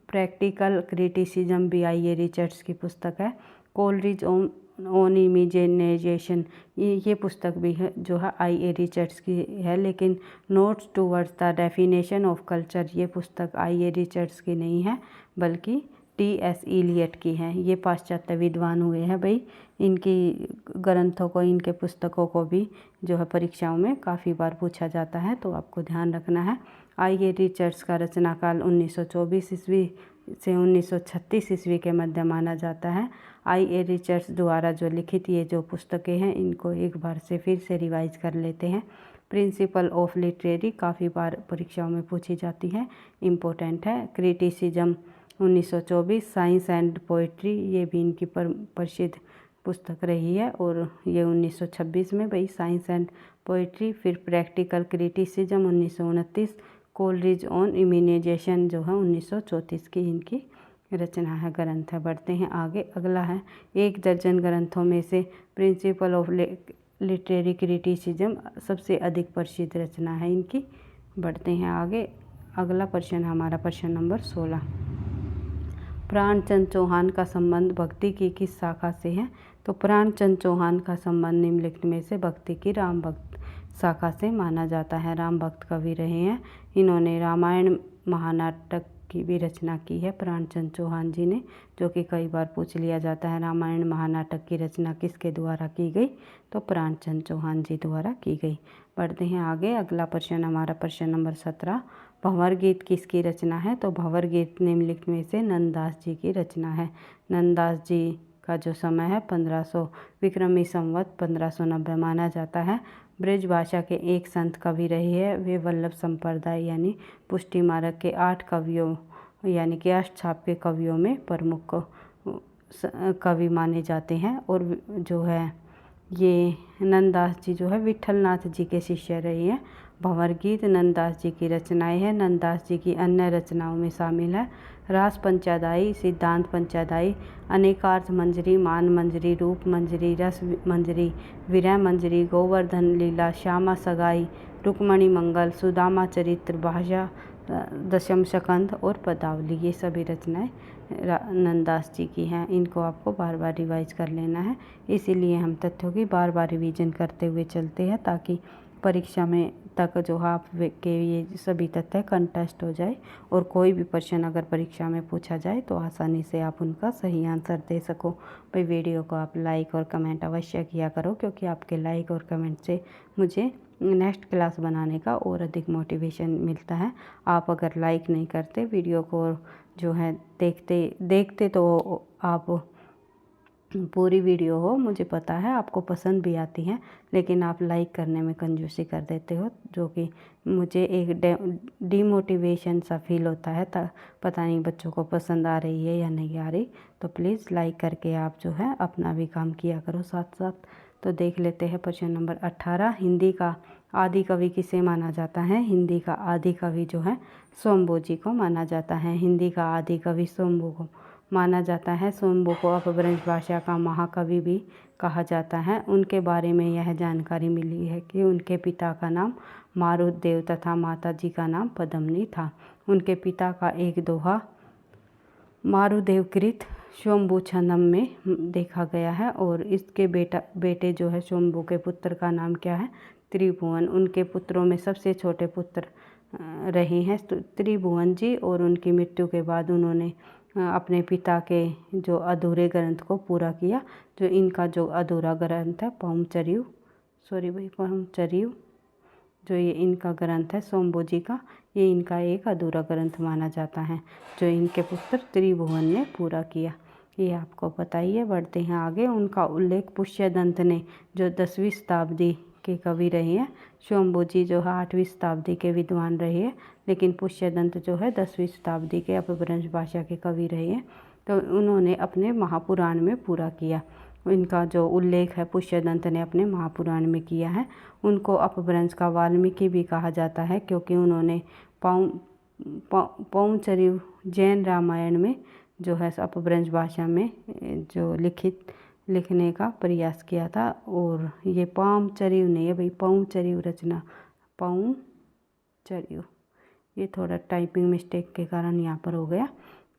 प्रैक्टिकल क्रिटिसिज्म भी I.A. रिचर्ड्स की पुस्तक है। कोलरिज ऑन इमेजिनेशन ये पुस्तक भी है जो है I.A. रिचर्ड्स की है। लेकिन notes towards the definition of culture ये पुस्तक I.A. रिचर्ड्स की नहीं है बल्कि T.S. इलियट की है। ये पाश्चात्य विद्वान हुए हैं भाई। इनकी ग्रंथों को इनके पुस्तकों को भी जो है परीक्षाओं में काफ़ी बार पूछा जाता है। तो आपको ध्यान रखना है। I.A. रिचर्ड्स का रचनाकाल 1924 ईस्वी से 1936 ईस्वी के मध्य माना जाता है। I.A. रिचर्ड्स द्वारा जो लिखित ये जो पुस्तकें हैं इनको एक बार से फिर से रिवाइज कर लेते हैं। प्रिंसिपल ऑफ लिटरेरी काफ़ी बार परीक्षाओं में पूछी जाती है, इम्पोर्टेंट है। क्रिटिसिज्म 1924, साइंस एंड पोइट्री ये भी इनकी प्रसिद्ध पुस्तक रही है और ये 1926 में भाई साइंस एंड पोइट्री। फिर practical criticism 1929, Coleridge on imagination जो है 1934 की इनकी रचना है, ग्रंथ है। बढ़ते हैं आगे। अगला है 1 दर्जन ग्रंथों में से प्रिंसिपल ऑफ लिटरेरी क्रिटिसिज्म सबसे अधिक प्रसिद्ध रचना है इनकी। बढ़ते हैं आगे। अगला प्रश्न है हमारा प्रश्न नंबर 16। प्राणचंद चौहान का संबंध भक्ति की किस शाखा से है? तो प्राणचंद चौहान का संबंध निम्नलिखित में से भक्ति की राम भक्त शाखा से माना जाता है। राम भक्त कवि रहे हैं। इन्होंने रामायण महानाटक की भी रचना की है प्राणचंद चौहान जी ने, जो कि कई बार पूछ लिया जाता है। रामायण महानाटक की रचना किसके द्वारा की गई? तो प्राणचंद चौहान जी द्वारा की गई। बढ़ते हैं आगे। अगला प्रश्न हमारा प्रश्न नंबर 17। भंवर गीत किसकी रचना है? तो भंवर गीत निम्नलिखित में से नंददास जी की रचना है। नंददास जी का जो समय है 1500 विक्रमी संवत 1590 माना जाता है। ब्रज भाषा के एक संत कवि रहे हैं। वे वल्लभ संप्रदाय यानी पुष्टि मार्ग के 8 कवियों यानी कि अष्टछाप के कवियों में प्रमुख कवि माने जाते हैं। और जो है ये नंददास जी जो है विठलनाथ जी के शिष्य रहे हैं। भंवर गीत नंददास जी की रचनाएं हैं। नंददास जी की अन्य रचनाओं में शामिल है रास पंचादाई, सिद्धांत पंचादाई, अनेकार्थ मंजरी, मान मंजरी, रूप मंजरी, रस मंजरी, विरह मंजरी, गोवर्धन लीला, श्यामा सगाई, रुक्मणी मंगल, सुदामा चरित्र, भाषा दशम स्कंध और पदावली। ये सभी रचनाएं नंददास जी की हैं। इनको आपको बार बार रिवाइज कर लेना है। इसीलिए हम तथ्यों की बार बार रिवीजन करते हुए चलते हैं, ताकि परीक्षा में तक जो आप के ये सभी तथ्य कंटेस्ट हो जाए और कोई भी प्रश्न अगर परीक्षा में पूछा जाए तो आसानी से आप उनका सही आंसर दे सको। भाई वीडियो को आप लाइक और कमेंट अवश्य किया करो, क्योंकि आपके लाइक और कमेंट से मुझे नेक्स्ट क्लास बनाने का और अधिक मोटिवेशन मिलता है। आप अगर लाइक नहीं करते वीडियो को, जो है देखते तो आप पूरी वीडियो हो, मुझे पता है आपको पसंद भी आती है, लेकिन आप लाइक करने में कंजूसी कर देते हो, जो कि मुझे एक डीमोटिवेशन सा फील होता है। पता नहीं बच्चों को पसंद आ रही है या नहीं आ रही। तो प्लीज़ लाइक करके आप जो है अपना भी काम किया करो साथ साथ। तो देख लेते हैं प्रश्न नंबर 18। हिंदी का आदि कवि किसे माना जाता है? हिंदी का आदि कवि जो है शंभू जी को माना जाता है। हिंदी का आदि कवि शंभू को माना जाता है। शंभू को अपभ्रंश भाषा का महाकवि भी कहा जाता है। उनके बारे में यह जानकारी मिली है कि उनके पिता का नाम मारुतदेव तथा माता जी का नाम पद्मिनी था। उनके पिता का एक दोहा मारुदेव कृत शंभू छंदम में देखा गया है, और इसके बेटे जो है शंभू के पुत्र का नाम क्या है? त्रिभुवन। उनके पुत्रों में सबसे छोटे पुत्र रहे हैं त्रिभुवन जी, और उनकी मृत्यु के बाद उन्होंने अपने पिता के जो अधूरे ग्रंथ को पूरा किया। जो इनका जो अधूरा ग्रंथ है पहुमचरियु जो ये इनका ग्रंथ है शंभू जी का, ये इनका एक अधूरा ग्रंथ माना जाता है, जो इनके पुत्र त्रिभुवन ने पूरा किया। ये आपको पता ही है। बढ़ते हैं आगे। उनका उल्लेख पुष्यदंत ने, जो 10वीं शताब्दी के कवि रहे हैं। शंभू जी जो है 8वीं शताब्दी के विद्वान रहे हैं, लेकिन पुष्यदंत जो है 10वीं शताब्दी के अपभ्रंश भाषा के कवि रहे हैं। तो उन्होंने अपने महापुराण में पूरा किया। इनका जो उल्लेख है पुष्यदंत ने अपने महापुराण में किया है। उनको अपभ्रंश का वाल्मीकि भी कहा जाता है, क्योंकि उन्होंने पौंचरियु जैन रामायण में जो है अपभ्रंश भाषा में जो लिखने का प्रयास किया था। और ये पौंचरियु नहीं है भाई, पौंचरियु रचना, पौंचरियु, ये थोड़ा टाइपिंग मिस्टेक के कारण यहाँ पर हो गया,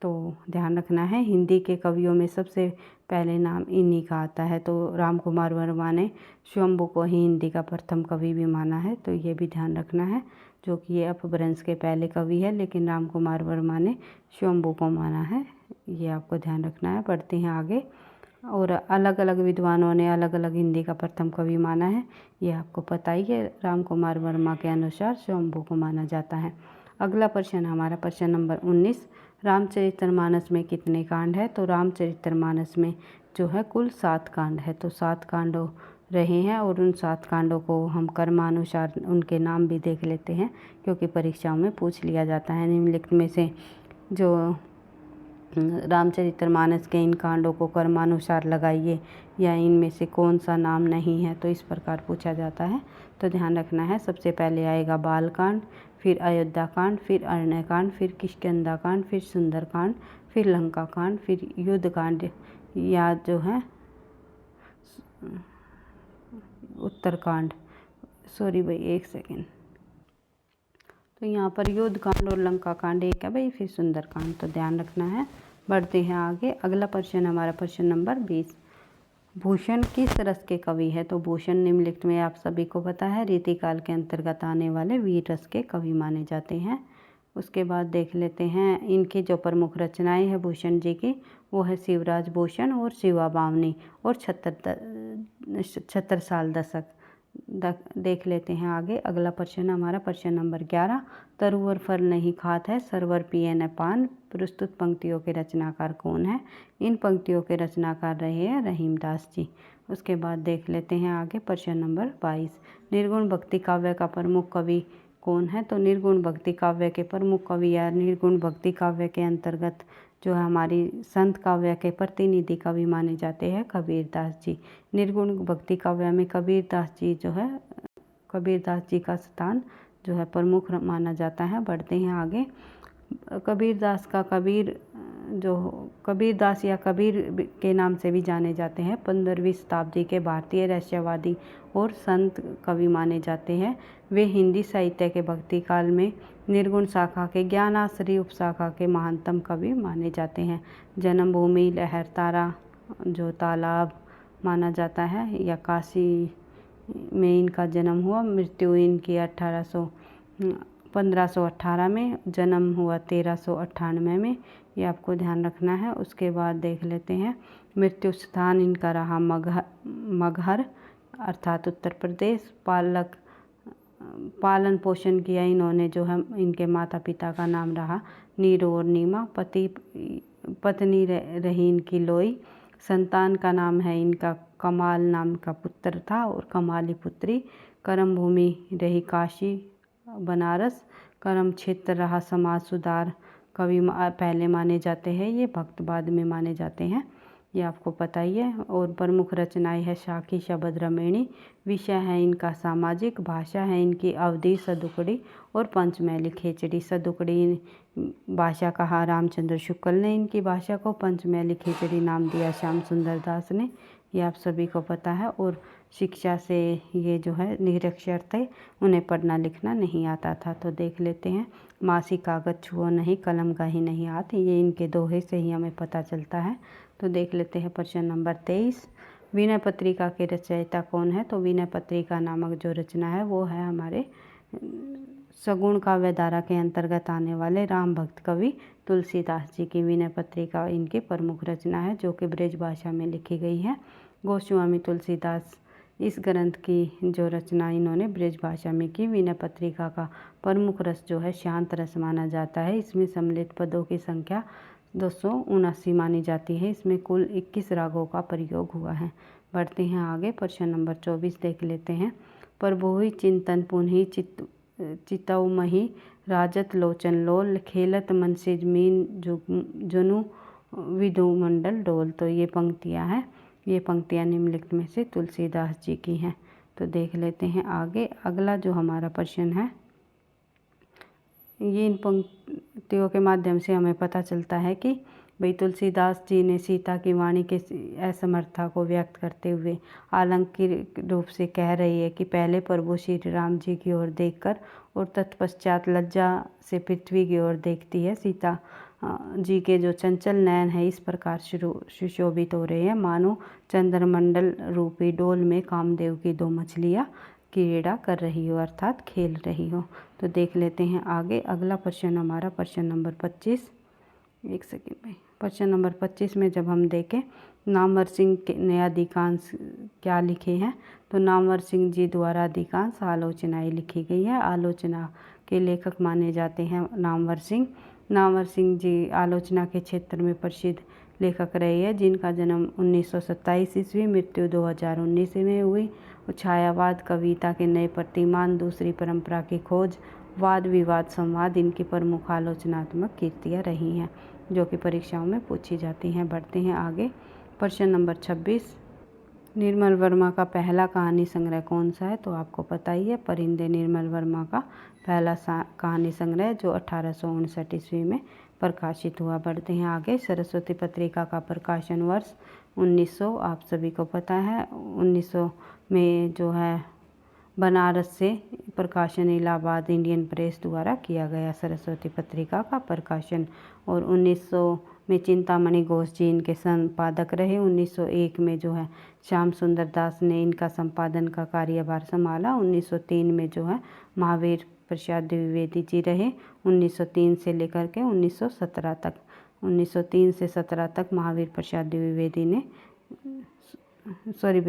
तो ध्यान रखना है। हिंदी के कवियों में सबसे पहले नाम इन्हीं का आता है। तो राम कुमार वर्मा ने शंभू को ही हिंदी का प्रथम कवि भी माना है, तो ये भी ध्यान रखना है, जो कि ये अपभ्रंश के पहले कवि है, लेकिन राम कुमार वर्मा ने शंभू को माना है। ये आपको ध्यान रखना है। बढ़ते हैं आगे। और अलग अलग विद्वानों ने अलग अलग हिंदी का प्रथम कवि माना है, ये आपको पता ही है। राम कुमार वर्मा के अनुसार शंभू को माना जाता है। अगला प्रश्न हमारा प्रश्न नंबर 19। रामचरितमानस में कितने कांड है? तो रामचरितमानस में जो है कुल 7 कांड है। तो 7 कांडों रहे हैं, और उन 7 कांडों को हम कर्मानुसार उनके नाम भी देख लेते हैं, क्योंकि परीक्षाओं में पूछ लिया जाता है। निम्नलिखित में से जो रामचरितमानस के इन कांडों को कर्मानुसार लगाइए, या इनमें से कौन सा नाम नहीं है, तो इस प्रकार पूछा जाता है। तो ध्यान रखना है। सबसे पहले आएगा बालकांड, फिर अयोध्या कांड, फिर अरण्यकांड, फिर किष्किंधा कांड, फिर सुंदरकांड, फिर लंका कांड, फिर युद्ध कांड, या जो है उत्तरकांड। सॉरी भाई, एक सेकेंड। तो यहाँ पर युद्ध कांड और लंका कांड एक है भाई, फिर सुंदर कांड, तो ध्यान रखना है। बढ़ते हैं आगे। अगला प्रश्न हमारा प्रश्न नंबर 20। भूषण किस रस के कवि है? तो भूषण निम्नलिखित में आप सभी को पता है रीतिकाल के अंतर्गत आने वाले वीर रस के कवि माने जाते हैं। उसके बाद देख लेते हैं इनकी जो प्रमुख रचनाएं हैं भूषण जी की, वो है शिवराज भूषण और शिवा बावनी और छत्रसाल दशक। देख लेते हैं आगे। अगला प्रश्न हमारा प्रश्न नंबर 11। तरुवर फल नहीं खात है, सरवर पिए न पान, प्रस्तुत पंक्तियों के रचनाकार कौन है? इन पंक्तियों के रचनाकार रहे हैं रहीमदास जी। उसके बाद देख लेते हैं आगे प्रश्न नंबर 22। निर्गुण भक्ति काव्य का प्रमुख कवि कौन है? तो निर्गुण भक्ति काव्य के प्रमुख कवि या निर्गुण भक्ति काव्य के अंतर्गत जो है हमारी संत काव्य के प्रतिनिधि कवि माने जाते हैं कबीरदास जी। निर्गुण भक्ति काव्य में कबीरदास जी जो है, कबीरदास जी का स्थान जो है प्रमुख माना जाता है। बढ़ते हैं आगे। कबीरदास का कबीरदास या कबीर के नाम से भी जाने जाते हैं। 15वीं शताब्दी के भारतीय रहस्यवादी और संत कवि माने जाते हैं। वे हिंदी साहित्य के भक्ति काल में निर्गुण शाखा के ज्ञानाश्रयी उपशाखा के महानतम कवि माने जाते हैं। जन्मभूमि लहरतारा जो तालाब माना जाता है या काशी में इनका जन्म हुआ। मृत्यु इनकी 1518 में, जन्म हुआ 1398 में, ये आपको ध्यान रखना है। उसके बाद देख लेते हैं मृत्यु स्थान इनका रहा मगहर अर्थात उत्तर प्रदेश। पालन पोषण किया इन्होंने जो है, इनके माता पिता का नाम रहा नीरू और नीमा। पत्नी रही इनकी लोई। संतान का नाम है इनका कमाल नाम का पुत्र था और कमाली पुत्री। कर्म भूमि रही काशी बनारस। कर्म क्षेत्र रहा समाज सुधार कवि पहले माने जाते हैं, ये भक्त बाद में माने जाते हैं, ये आपको पता ही है। और प्रमुख रचनाएं है शाखी शबद रमेणी। विषय है इनका सामाजिक। भाषा है इनकी अवधी सदुकड़ी और पंचमैली खेचड़ी। सदुकड़ी भाषा कहा रामचंद्र शुक्ल ने इनकी भाषा को, पंचमैली खेचड़ी नाम दिया श्याम सुंदर दास ने, ये आप सभी को पता है। और शिक्षा से ये जो है निरक्षर थे, उन्हें पढ़ना लिखना नहीं आता था। तो देख लेते हैं मासी कागज छुओ नहीं, कलम का ही नहीं हाथ, ये इनके दोहे से ही हमें पता चलता है। तो देख लेते हैं प्रश्न नंबर 23। विनय पत्रिका के रचयिता कौन है? तो विनय पत्रिका नामक जो रचना है वो है हमारे सगुण काव्य धारा के अंतर्गत आने वाले राम भक्त कवि तुलसीदास जी की विनय पत्रिका इनकी प्रमुख रचना है, जो कि ब्रज भाषा में लिखी गई है। गोस्वामी तुलसीदास इस ग्रंथ की जो रचना इन्होंने ब्रज भाषा में की। विनय पत्रिका का प्रमुख रस जो है शांत रस माना जाता है। इसमें सम्मिलित पदों की संख्या 279 मानी जाती है। इसमें कुल 21 रागों का प्रयोग हुआ है। बढ़ते हैं आगे। प्रश्न नंबर 24 देख लेते हैं। प्रभुहि चिंतन पुनहि चितौमहि राजत लोचन लोल, खेलत मन से जमीन जुनु विधुमंडल डोल। तो ये पंक्तियाँ निम्नलिखित में से तुलसीदास जी की हैं। तो देख लेते हैं आगे। अगला जो हमारा प्रश्न है, ये इन पंक्तियों के माध्यम से हमें पता चलता है कि भाई तुलसीदास जी ने सीता की वाणी के असमर्थता को व्यक्त करते हुए आलंकिक रूप से कह रही है कि पहले प्रभु श्री राम जी की ओर देखकर और तत्पश्चात लज्जा से पृथ्वी की ओर देखती है। सीता जी के जो चंचल नयन है इस प्रकार सुशोभित हो रहे हैं, मानो चंद्रमंडल रूपी डोल में कामदेव की 2 मछलियाँ क्रीड़ा कर रही हो, अर्थात खेल रही हो। तो देख लेते हैं आगे। अगला प्रश्न हमारा प्रश्न नंबर 25। एक सेकेंड भाई। प्रश्न नंबर 25 में जब हम देखें नामवर सिंह ने अधिकांश क्या लिखे हैं, तो नामवर सिंह जी द्वारा अधिकांश आलोचनाएं लिखी गई है। आलोचना के लेखक माने जाते हैं नामवर सिंह। नामवर सिंह जी आलोचना के क्षेत्र में प्रसिद्ध लेखक रहे हैं, जिनका जन्म 1927 ईस्वी, मृत्यु 2019 में हुई। छायावाद, कविता के नए प्रतिमान, दूसरी परंपरा की खोज, वाद विवाद, संवाद इनकी प्रमुख आलोचनात्मक कृतियाँ रही हैं, जो कि परीक्षाओं में पूछी जाती हैं। बढ़ते हैं आगे। प्रश्न नंबर 26। निर्मल वर्मा का पहला कहानी संग्रह कौन सा है? तो आपको पता ही है, परिंदे निर्मल वर्मा का पहला कहानी संग्रह जो 1859 ईस्वी में प्रकाशित हुआ। बढ़ते हैं आगे। सरस्वती पत्रिका का प्रकाशन वर्ष 1900 आप सभी को पता है। 1900 में जो है बनारस से प्रकाशन इलाहाबाद इंडियन प्रेस द्वारा किया गया सरस्वती पत्रिका का प्रकाशन। और 1900 में चिंतामणि घोष जी इनके संपादक रहे। 1901 में जो है श्याम सुंदर दास ने इनका संपादन का कार्यभार संभाला। 1903 में जो है महावीर प्रसाद द्विवेदी जी रहे। 1903 से लेकर के 1917 तक 1903 से 17 तक महावीर प्रसाद द्विवेदी ने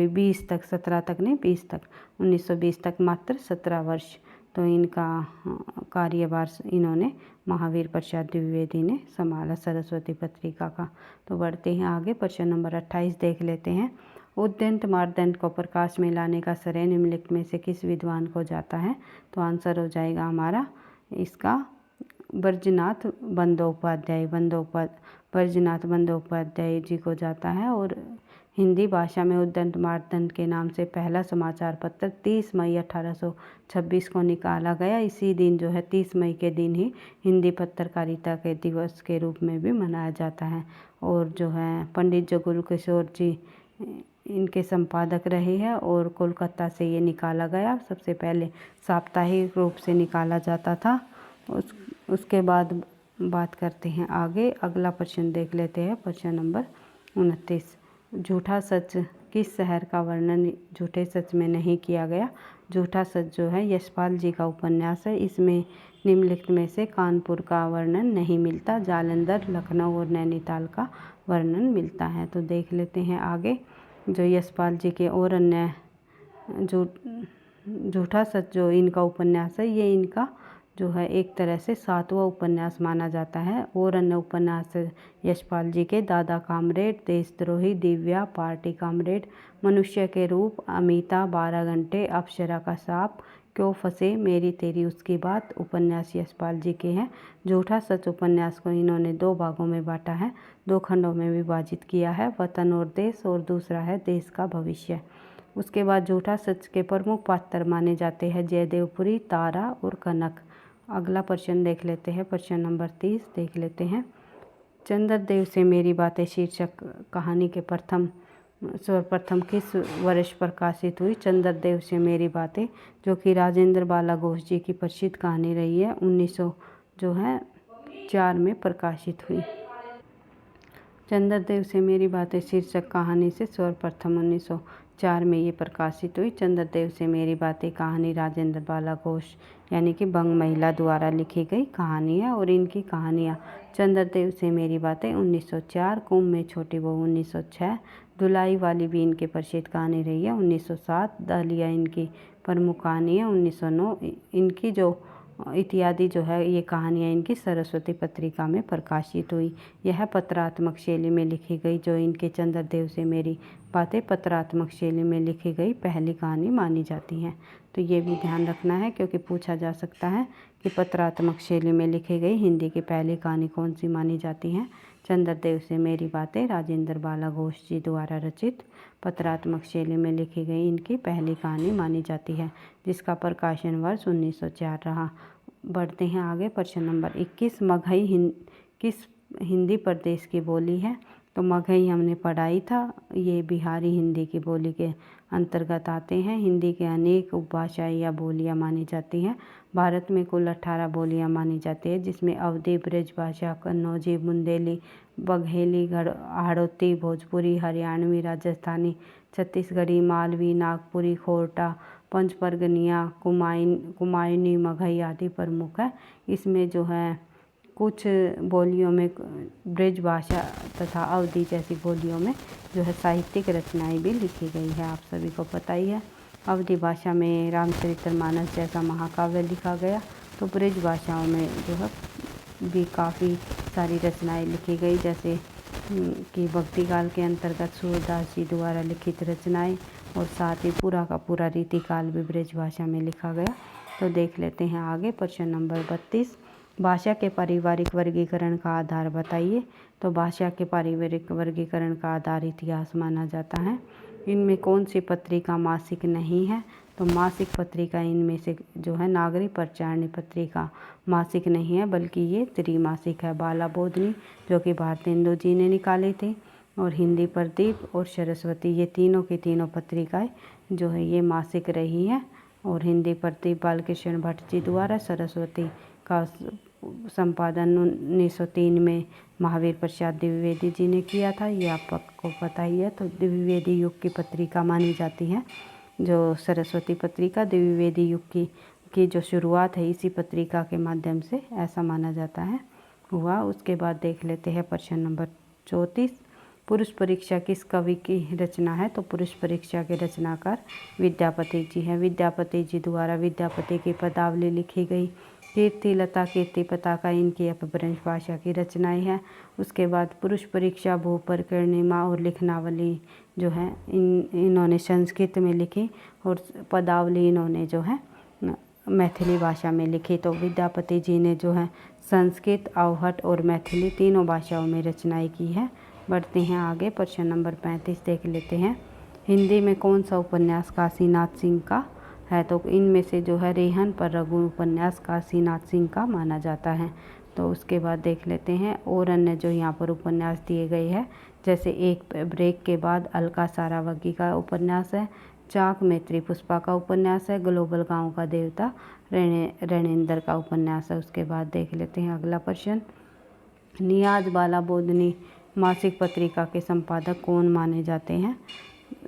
20 तक, 17 तक नहीं 20 तक, 1920 तक मात्र 17 वर्ष तो इनका कार्यभार इन्होंने महावीर प्रसाद द्विवेदी ने संभाला सरस्वती पत्रिका का। तो बढ़ते हैं आगे, प्रश्न नंबर 28 देख लेते हैं। उद्यंत मार्दंड को प्रकाश में लाने का श्रेय निम्नलिखित में से किस विद्वान को जाता है? तो आंसर हो जाएगा हमारा इसका बैजनाथ बंदोपाध्याय जी को जाता है। और हिंदी भाषा में उद्यंत मार्दंड के नाम से पहला समाचार पत्र 30 मई 1826 को निकाला गया। इसी दिन जो है 30 मई के दिन ही हिंदी पत्रकारिता के दिवस के रूप में भी मनाया जाता है। और जो है पंडित जगुल किशोर जी इनके संपादक रहे हैं और कोलकाता से ये निकाला गया। सबसे पहले साप्ताहिक रूप से निकाला जाता था। उसके बाद बात करते हैं आगे, अगला प्रश्न देख लेते हैं, प्रश्न नंबर 29। झूठा सच किस शहर का वर्णन झूठे सच में नहीं किया गया? झूठा सच जो है यशपाल जी का उपन्यास है। इसमें निम्नलिखित में से कानपुर का वर्णन नहीं मिलता। जालंधर, लखनऊ और नैनीताल का वर्णन मिलता है। तो देख लेते हैं आगे, जो यशपाल जी के और अन्य झूठा सच जो इनका उपन्यास है, ये इनका जो है एक तरह से 7वां उपन्यास माना जाता है। और अन्य उपन्यास यशपाल जी के दादा कामरेड, देशद्रोही, दिव्या, पार्टी कामरेड, मनुष्य के रूप, अमिता, 12 घंटे, अप्सरा का सांप, क्यों फंसे, मेरी तेरी उसकी बात उपन्यास यशपाल जी के हैं। झूठा सच उपन्यास को इन्होंने 2 भागों में बांटा है, 2 खंडों में विभाजित किया है, वतन और देश, और दूसरा है देश का भविष्य। उसके बाद झूठा सच के प्रमुख पात्र माने जाते हैं जयदेवपुरी, तारा और कनक। अगला प्रश्न देख लेते हैं, प्रश्न नंबर 30 देख लेते हैं। चंद्रदेव से मेरी बातें शीर्षक कहानी के सर्वप्रथम किस वर्ष प्रकाशित हुई? चंद्रदेव से मेरी बातें, जो कि राजेंद्र बाला घोष जी की प्रसिद्ध कहानी रही है, 1904 में प्रकाशित हुई। चंद्रदेव से मेरी बातें शीर्षक कहानी से सर्वप्रथम 1904 में ये प्रकाशित हुई। चंद्रदेव से मेरी बातें कहानी राजेंद्र बाला घोष यानी कि बंग महिला द्वारा लिखी गई कहानी है। और इनकी कहानियाँ चंद्रदेव से मेरी बातें 1904, कुंभ में छोटी बहू 1906, धुलाई वाली भी इनकी प्रसिद्ध कहानी रही है 1907, दहलिया इनकी प्रमुख कहानी है 1909। इनकी जो इत्यादि जो है ये कहानियाँ इनकी सरस्वती पत्रिका में प्रकाशित हुई। यह पत्रात्मक शैली में लिखी गई, जो इनके चंद्रदेव से मेरी बातें पत्रात्मक शैली में लिखी गई पहली कहानी मानी जाती हैं। तो ये भी ध्यान रखना है, क्योंकि पूछा जा सकता है कि पत्रात्मक शैली में लिखी गई हिंदी की पहली कहानी कौन सी मानी जाती है? चंद्रदेव से मेरी बातें राजेंद्र बाला घोष जी द्वारा रचित पत्रात्मक शैली में लिखी गई इनकी पहली कहानी मानी जाती है, जिसका प्रकाशन वर्ष 1904 रहा। बढ़ते हैं आगे, प्रश्न नंबर 21। मगही किस हिंदी प्रदेश की बोली है? तो मगही हमने पढ़ाई था, ये बिहारी हिंदी की बोली के अंतर्गत आते हैं। हिंदी के अनेक उपभाषाएं या बोलियां मानी जाती हैं। भारत में कुल 18 बोलियां मानी जाती हैं, जिसमें अवधी, ब्रजभाषा, कन्नौजी, बुंदेली, बघेली, हाड़ौती, भोजपुरी, हरियाणवी, राजस्थानी, छत्तीसगढ़ी, मालवी, नागपुरी, खोरटा, पंचपरगनिया, कुमायूनी, मगही आदि प्रमुख है। इसमें जो है कुछ बोलियों में ब्रजभाषा तथा अवधी जैसी बोलियों में जो है साहित्यिक रचनाएं भी लिखी गई है, आप सभी को पता ही है। अवधी भाषा में रामचरितमानस जैसा महाकाव्य लिखा गया, तो ब्रज भाषाओं में जो है भी काफ़ी सारी रचनाएं लिखी गई, जैसे कि भक्ति काल के अंतर्गत सूरदास जी द्वारा लिखित रचनाएं, और साथ ही पूरा का पूरा रीतिकाल भी ब्रज भाषा में लिखा गया। तो देख लेते हैं आगे, प्रश्न नंबर 32। भाषा के पारिवारिक वर्गीकरण का आधार बताइए। तो भाषा के पारिवारिक वर्गीकरण का आधार इतिहास माना जाता है। इनमें कौन सी पत्रिका मासिक नहीं है? तो मासिक पत्रिका इनमें से जो है नागरिक प्रचारणी पत्रिका मासिक नहीं है, बल्कि ये त्रिमासिक है। बाला बोधनी जो कि भारतेंदु जी ने निकाली थी, और हिंदी प्रदीप और सरस्वती, ये तीनों की तीनों पत्रिकाएं जो है ये मासिक रही हैं। और हिंदी प्रदीप बालकृष्ण भट्ट जी द्वारा। सरस्वती का संपादन 1903 में महावीर प्रसाद द्विवेदी जी ने किया था, ये आपको पता ही है। तो द्विवेदी युग की पत्रिका मानी जाती है जो सरस्वती पत्रिका। द्विवेदी युग की जो शुरुआत है इसी पत्रिका के माध्यम से, ऐसा माना जाता है, हुआ। उसके बाद देख लेते हैं प्रश्न नंबर 34। पुरुष परीक्षा किस कवि की रचना है? तो पुरुष परीक्षा के रचनाकार विद्यापति जी हैं। विद्यापति जी द्वारा विद्यापति की पदावली लिखी गई। कीर्ति लता कीर्ति पताका इनकी अपभ्रंश भाषा की रचनाएं हैं। उसके बाद पुरुष परीक्षा भूपरिकर्णिमा और लिखनावली जो है इन्होंने संस्कृत में लिखी, और पदावली इन्होंने जो है मैथिली भाषा में लिखी। तो विद्यापति जी ने जो है संस्कृत, अवहट और मैथिली तीनों भाषाओं में रचनाएं की है। बढ़ते हैं आगे, प्रश्न नंबर 35 देख लेते हैं। हिंदी में कौन सा उपन्यास काशीनाथ सिंह का है? तो इनमें से जो है रेहन पर रघु उपन्यास काशीनाथ सिंह का माना जाता है। तो उसके बाद देख लेते हैं और अन्य जो यहाँ पर उपन्यास दिए गए हैं, जैसे एक ब्रेक के बाद अलका सारावगी का उपन्यास है, चाक मैत्री पुष्पा का उपन्यास है, ग्लोबल गांव का देवता रणेंद्र का उपन्यास है। उसके बाद देख लेते हैं अगला प्रश्न। नियाज बाला बोधनी मासिक पत्रिका के संपादक कौन माने जाते हैं?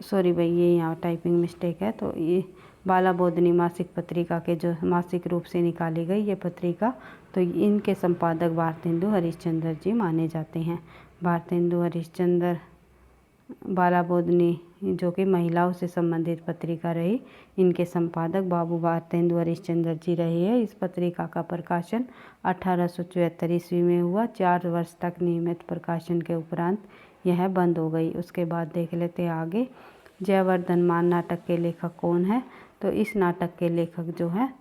सॉरी भाई, ये यहाँ टाइपिंग मिस्टेक है। तो ये बाला बोधनी मासिक पत्रिका के जो मासिक रूप से निकाली गई ये पत्रिका, तो इनके संपादक भारतेंदु हरिश्चंद्र जी माने जाते हैं। भारतेंदु हरिश्चंद्र बाला बोधनी जो कि महिलाओं से संबंधित पत्रिका रही, इनके संपादक बाबू भारतेंदु हरिश्चंद्र जी रहे हैं। इस पत्रिका का प्रकाशन 1874 ईस्वी में हुआ। 4 वर्ष तक नियमित प्रकाशन के उपरांत यह बंद हो गई। उसके बाद देख लेते हैं आगे। जयवर्धन मान नाटक के लेखक कौन है? तो इस नाटक के लेखक जो है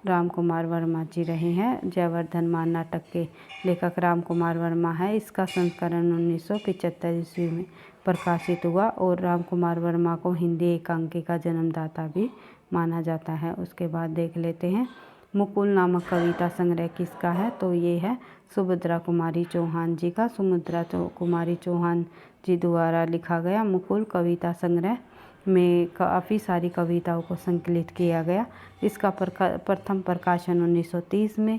राम कुमार वर्मा जी रहे हैं। जयवर्धन मान नाटक के लेखक राम कुमार वर्मा है। इसका संस्करण 1975 ईस्वी में प्रकाशित हुआ, और राम कुमार वर्मा को हिंदी एकांकी का जन्मदाता भी माना जाता है। उसके बाद देख लेते हैं मुकुल नामक कविता संग्रह किसका है? तो ये है सुभद्रा कुमारी चौहान जी का। सुभद्रा कुमारी चौहान जी द्वारा लिखा गया मुकुल कविता संग्रह में काफ़ी सारी कविताओं को संकलित किया गया। इसका प्रथम प्रकाशन 1930 में।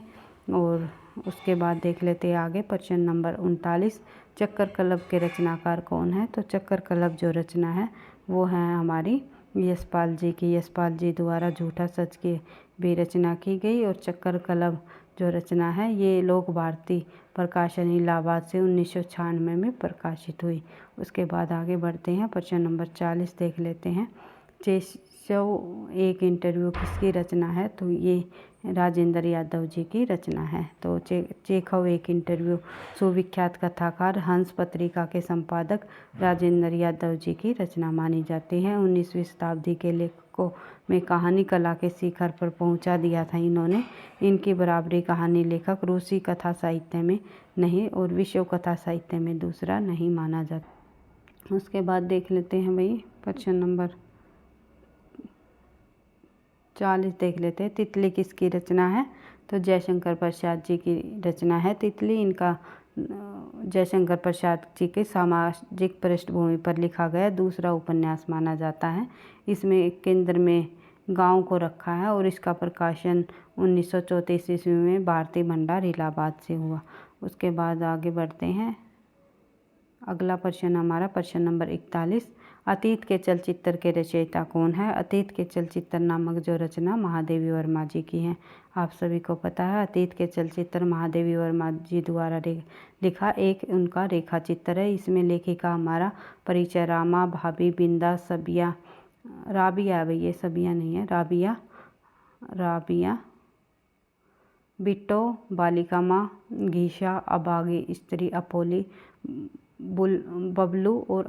और उसके बाद देख लेते हैं आगे प्रश्न नंबर 39। चक्कर कलब के रचनाकार कौन है? तो चक्कर कलब जो रचना है वो है हमारी यशपाल जी की। यशपाल जी द्वारा झूठा सच की भी रचना की गई, और चक्कर कलब जो रचना है ये लोक भारती प्रकाशन इलाहाबाद से 1996 में प्रकाशित हुई। उसके बाद आगे बढ़ते हैं, प्रश्न नंबर 40 देख लेते हैं। चेशव एक इंटरव्यू किसकी रचना है? तो ये राजेंद्र यादव जी की रचना है। तो चेखव एक इंटरव्यू सुविख्यात कथाकार हंस पत्रिका के संपादक राजेंद्र यादव जी की रचना मानी जाती है। 19वीं शताब्दी के लेखकों में कहानी कला के शिखर पर पहुंचा दिया था इन्होंने। इनकी बराबरी कहानी लेखक रूसी कथा साहित्य में नहीं और विश्व कथा साहित्य में दूसरा नहीं माना जाता। उसके बाद देख लेते हैं भाई प्रश्न नंबर 40 देख लेते हैं। तितली किसकी रचना है? तो जयशंकर प्रसाद जी की रचना है तितली। इनका जयशंकर प्रसाद जी के सामाजिक पृष्ठभूमि पर लिखा गया दूसरा उपन्यास माना जाता है। इसमें केंद्र में गांव को रखा है, और इसका प्रकाशन 1934 ईस्वी में भारती भंडार इलाहाबाद से हुआ। उसके बाद आगे बढ़ते हैं। अगला प्रश्न हमारा प्रश्न नंबर 41। अतीत के चलचित्र के रचयिता कौन है? अतीत के चलचित्र नामक जो रचना महादेवी वर्मा जी की है। आप सभी को पता है अतीत के चलचित्र महादेवी वर्मा जी द्वारा लिखा एक उनका रेखा चित्र है। इसमें लेखिका हमारा परिचय रामा, भाभी, बिंदा, सबिया, राबिया, ये सबिया नहीं है, राबिया, बिट्टो, बालिका माँ, घीशा, अभागी स्त्री, अपोली, बबलू और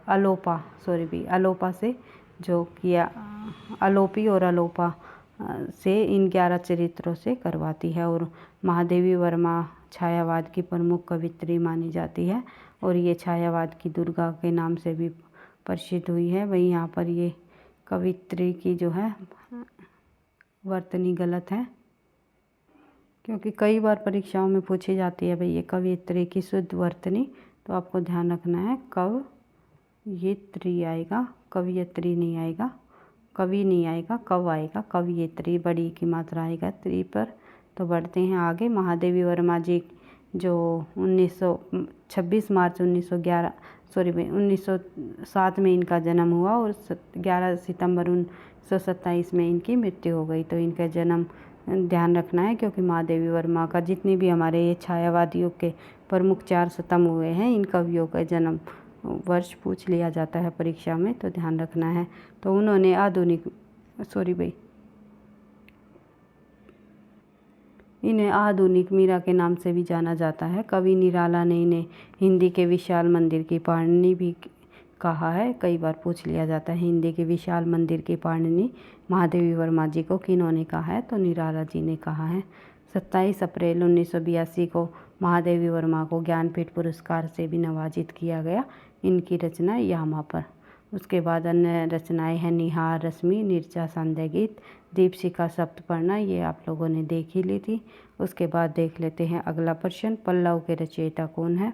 अलोपा से जो किया अलोपी और अलोपा से इन 11 चरित्रों से करवाती है। और महादेवी वर्मा छायावाद की प्रमुख कवित्री मानी जाती है, और ये छायावाद की दुर्गा के नाम से भी प्रसिद्ध हुई है। वहीं यहाँ पर ये कवित्री की जो है वर्तनी गलत है, क्योंकि कई बार परीक्षाओं में पूछी जाती है भाई ये कवियत्री की शुद्ध वर्तनी, तो आपको ध्यान रखना है कवियत्री आएगा, कवियत्री नहीं आएगा, कवि नहीं आएगा, कव आएगा, कवयित्री, बड़ी की मात्रा आएगा त्री पर। तो बढ़ते हैं आगे। महादेवी वर्मा जी जो 26 मार्च 1907 में इनका जन्म हुआ और 11 सितंबर 1927 में इनकी मृत्यु हो गई। तो इनका जन्म ध्यान रखना है, क्योंकि महादेवी वर्मा का जितने भी हमारे ये छायावाद युग के प्रमुख 4 स्तंभ हुए हैं, इन कवियों का जन्म वर्ष पूछ लिया जाता है परीक्षा में, तो ध्यान रखना है। तो उन्होंने इन्हें आधुनिक मीरा के नाम से भी जाना जाता है। कवि निराला ने इन्हें हिंदी के विशाल मंदिर की पाणिनि भी कहा है, कई बार पूछ लिया जाता है। हिंदी के विशाल मंदिर की पाणिनि महादेवी वर्मा जी को किन्होंने कहा है, तो निराला जी ने कहा है। 27 अप्रैल 1982 को महादेवी वर्मा को ज्ञानपीठ पुरस्कार से भी नवाजित किया गया। इनकी रचना यामा पर। उसके बाद अन्य रचनाएं हैं निहार रश्मि, निर्जा संध्या गीत, दीपशिखा सप्तपर्णा, ये आप लोगों ने देख ही ली थी। उसके बाद देख लेते हैं अगला प्रश्न, पल्लव के रचयिता कौन है।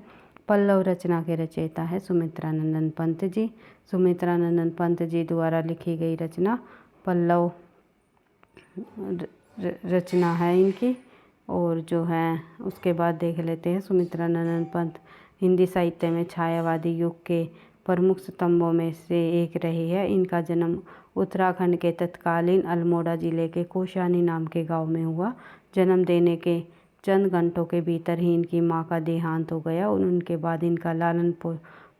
पल्लव रचना के रचयिता है सुमित्रानंदन पंत जी। सुमित्रानंदन पंत जी द्वारा लिखी गई रचना पल्लव रचना है इनकी। और जो है उसके बाद देख लेते हैं सुमित्रानंदन पंत हिंदी साहित्य में छायावादी युग के प्रमुख स्तंभों में से एक रही है। इनका जन्म उत्तराखंड के तत्कालीन अल्मोड़ा जिले के कोशानी नाम के गांव में हुआ। जन्म देने के चंद घंटों के भीतर ही इनकी मां का देहांत हो गया और उनके बाद इनका लालन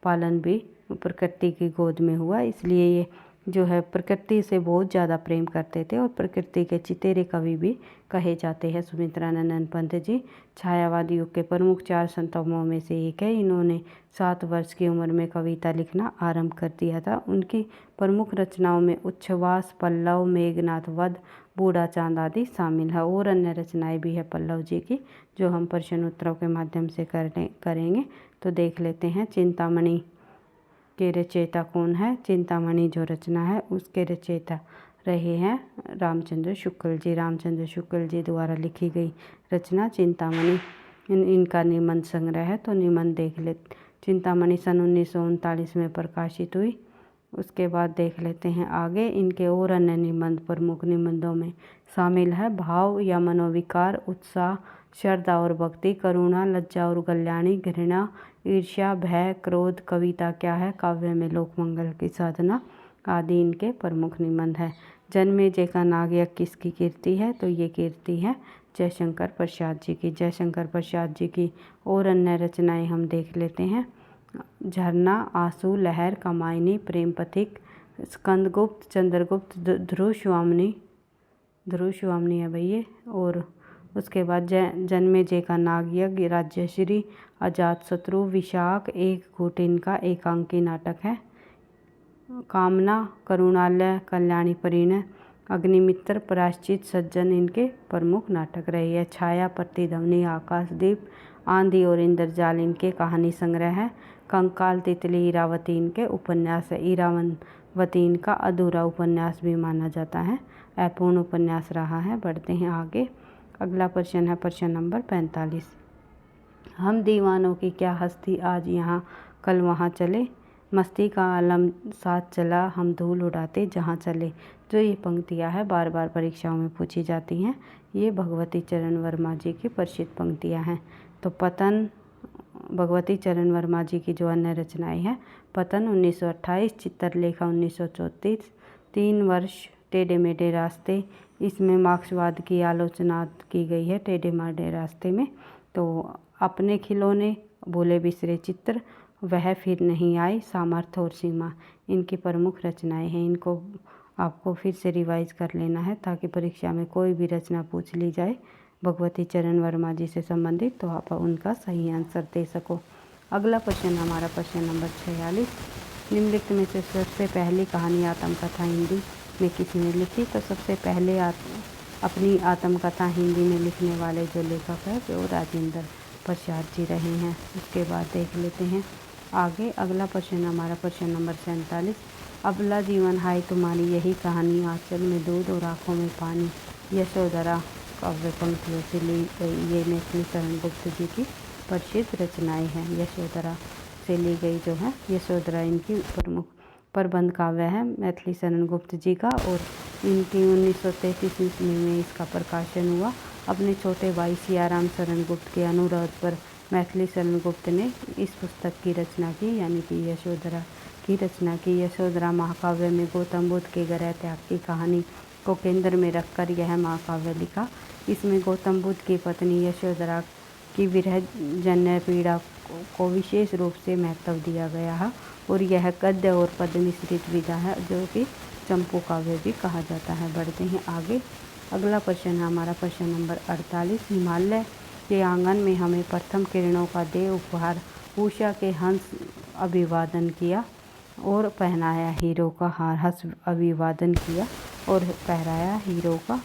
पालन भी प्रकृति की गोद में हुआ। इसलिए ये जो है प्रकृति से बहुत ज़्यादा प्रेम करते थे और प्रकृति के चितेरे कवि भी कहे जाते हैं सुमित्रानंदन पंत जी। छायावादी युग के प्रमुख 4 स्तंभों में से एक है। इन्होंने 7 वर्ष की उम्र में कविता लिखना आरंभ कर दिया था। उनकी प्रमुख रचनाओं में उच्छ्वास, पल्लव, मेघनाथ वध, बूढ़ा चांद आदि शामिल है। और अन्य रचनाएं भी है पल्लव जी की, जो हम प्रश्न उत्तरों के माध्यम से करेंगे। तो देख लेते हैं चिंतामणि के रचयिता कौन है। चिंतामणि जो रचना है उसके रचयिता रहे हैं रामचंद्र शुक्ल जी। रामचंद्र शुक्ल जी द्वारा लिखी गई रचना चिंतामणि इनका निबंध संग्रह है। तो निबंध देख ले। चिंतामणि सन 1939 में प्रकाशित हुई। उसके बाद देख लेते हैं आगे। इनके और अन्य निबंध प्रमुख निबंधों में शामिल है भाव या मनोविकार, उत्साह, श्रद्धा और भक्ति, करुणा, लज्जा और कल्याणी, घृणा, ईर्ष्या, भय, क्रोध, कविता क्या है, काव्य में लोक मंगल की साधना आदि इनके प्रमुख निबंध है। जन्मेजय का नागयज्ञ किसकी कीर्ति है, तो ये कीर्ति है जयशंकर प्रसाद जी की। जयशंकर प्रसाद जी की और अन्य रचनाएं हम देख लेते हैं। झरना, आंसू, लहर, कामायनी, प्रेम पथिक, स्कंदगुप्त, चंद्रगुप्त, ध्रुव स्वामिनी है भैया। और उसके बाद जन्मेजय का नागयज्ञ, राज्यश्री, अजातशत्रु, विशाख, एक घूट इनका एकांकी नाटक है। कामना, करुणालय, कल्याणी परिणय, अग्निमित्र, प्रायश्चित, सज्जन इनके प्रमुख नाटक रहे हैं। छाया, प्रतिध्वनि, आकाशदीप, आंधी और इंद्रजाल इनके कहानी संग्रह है। कंकाल, तितली, इरावती इनके उपन्यास है। इरावती इनका अधूरा उपन्यास भी माना जाता है, अपूर्ण उपन्यास रहा है। बढ़ते हैं आगे। अगला प्रश्न है प्रश्न नंबर 45। हम दीवानों की क्या हस्ती, आज यहाँ कल वहाँ चले, मस्ती का आलम साथ चला, हम धूल उड़ाते जहाँ चले। जो ये पंक्तियाँ हैं बार बार परीक्षाओं में पूछी जाती हैं। ये भगवती चरण वर्मा जी की प्रसिद्ध पंक्तियाँ हैं। तो पतन, भगवती चरण वर्मा जी की जो अन्य रचनाएं हैं, पतन 1928, चित्रलेखा 1934, 3 वर्ष, टेढ़े मेढ़े रास्ते, इसमें मार्क्सवाद की आलोचना की गई है टेढ़े मेढ़े रास्ते में। तो अपने खिलौने, भूले बिसरे चित्र, वह फिर नहीं आई, सामर्थ्य और सीमा इनकी प्रमुख रचनाएं हैं। इनको आपको फिर से रिवाइज कर लेना है ताकि परीक्षा में कोई भी रचना पूछ ली जाए भगवती चरण वर्मा जी से संबंधित तो आप उनका सही आंसर दे सको। अगला प्रश्न हमारा प्रश्न नंबर 46। निम्नलिखित में से सबसे पहली कहानी आत्मकथा हिंदी में किसने लिखी, तो सबसे पहले अपनी आत्मकथा हिंदी में लिखने वाले जो लेखक है वो राजेंद्र प्रसाद जी रहे हैं। उसके बाद देख लेते हैं आगे। अगला प्रश्न हमारा प्रश्न नंबर 47। अबला जीवन हाय तुम्हारी यही कहानी, आंचल में दूध और आँखों में पानी, यशोधरा काव्य पंक्तियों से ली गई। ये नेत्री शरण गुप्त जी की प्रसिद्ध रचनाएं हैं। यशोधरा से ली गई जो है, यशोधरा इनकी प्रमुख प्रबंध काव्य है मैथिली शरण गुप्त जी का, और इनकी 1933 ईस्वी में इसका प्रकाशन हुआ। अपने छोटे भाई सियाराम शरण गुप्त के अनुरोध पर मैथिली शरण गुप्त ने इस पुस्तक की रचना की, यानी कि यशोधरा की रचना की। यशोधरा महाकाव्य में गौतम बुद्ध के गहरे त्याग की कहानी को केंद्र में रखकर यह महाकाव्य लिखा। इसमें गौतम बुद्ध की पत्नी यशोधरा की विरह जन्य पीड़ा को विशेष रूप से महत्व दिया गया है, और यह गद्य और पद्य मिश्रित विधा है, जो कि चंपू काव्य भी कहा जाता है। बढ़ते हैं आगे। अगला प्रश्न है हमारा प्रश्न नंबर 48। हिमालय के आंगन में हमें प्रथम किरणों का दे उपहार, उषा के हंस अभिवादन किया और पहनाया हीरो का हार। हंस अभिवादन किया और पहनाया हीरो का।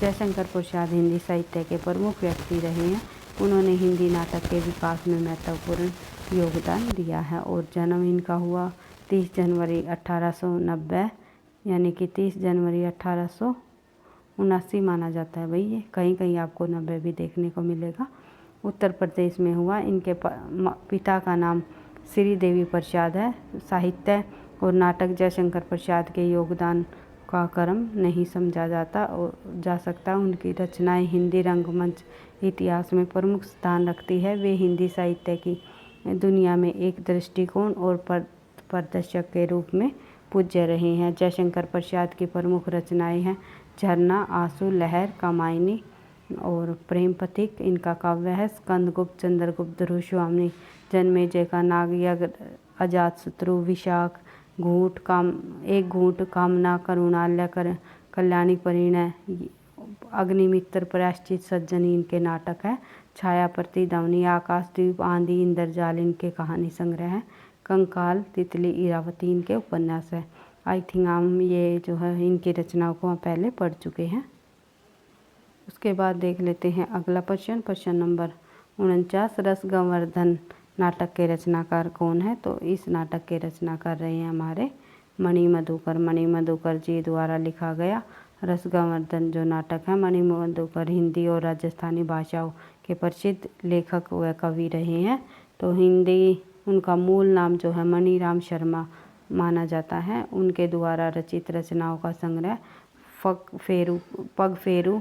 जयशंकर प्रसाद हिंदी साहित्य के प्रमुख व्यक्ति रहे हैं। उन्होंने हिंदी नाटक के विकास में महत्वपूर्ण योगदान दिया है, और जन्म इनका हुआ 30 जनवरी 1890, यानी कि 30 जनवरी 1879 माना जाता है। भाई ये कहीं कहीं आपको 90 भी देखने को मिलेगा। उत्तर प्रदेश में हुआ। इनके पिता का नाम श्रीदेवी प्रसाद है। साहित्य और नाटक जयशंकर प्रसाद के योगदान का क्रम नहीं समझा जा सकता। उनकी रचनाएं हिंदी रंगमंच इतिहास में प्रमुख स्थान रखती है। वे हिंदी साहित्य की दुनिया में एक दृष्टिकोण और प्रदर्शक के रूप में पूज्य रहे हैं। जयशंकर प्रसाद की प्रमुख रचनाएं हैं झरना, आंसू, लहर, कामायनी और प्रेम पथिक। इनका काव्य है स्कंदगुप्त, चंद्रगुप्त, ध्रुवस्वामी, जन्मेजय का नागयज्ञ, अजातशत्रु, विशाख, एक घूंट, कामना, करुणालय, कल्याणी, परिणय, अग्निमित्र, प्रायश्चित, सज्जनी इनके नाटक है। छाया, प्रतिध्वनि, आकाशदीप, आंधी, इंद्रजाल इनके कहानी संग्रह है। कंकाल, तितली, इरावती इनके उपन्यास है। आई थिंक हम ये जो है इनकी रचनाओं को हम पहले पढ़ चुके हैं। उसके बाद देख लेते हैं अगला प्रश्न, प्रश्न नंबर 49। रसगंवर्धन नाटक के रचनाकार कौन है? तो इस नाटक के रचनाकार रहे हैं हमारे मणि मधुकर। मणि मधुकर जी द्वारा लिखा गया रसगंवर्धन जो नाटक है। मणि मधुकर हिंदी और राजस्थानी भाषाओं के प्रसिद्ध लेखक व कवि रहे हैं। तो हिंदी उनका मूल नाम जो है मणिराम शर्मा माना जाता है। उनके द्वारा रचित रचनाओं का संग्रह पग फेरू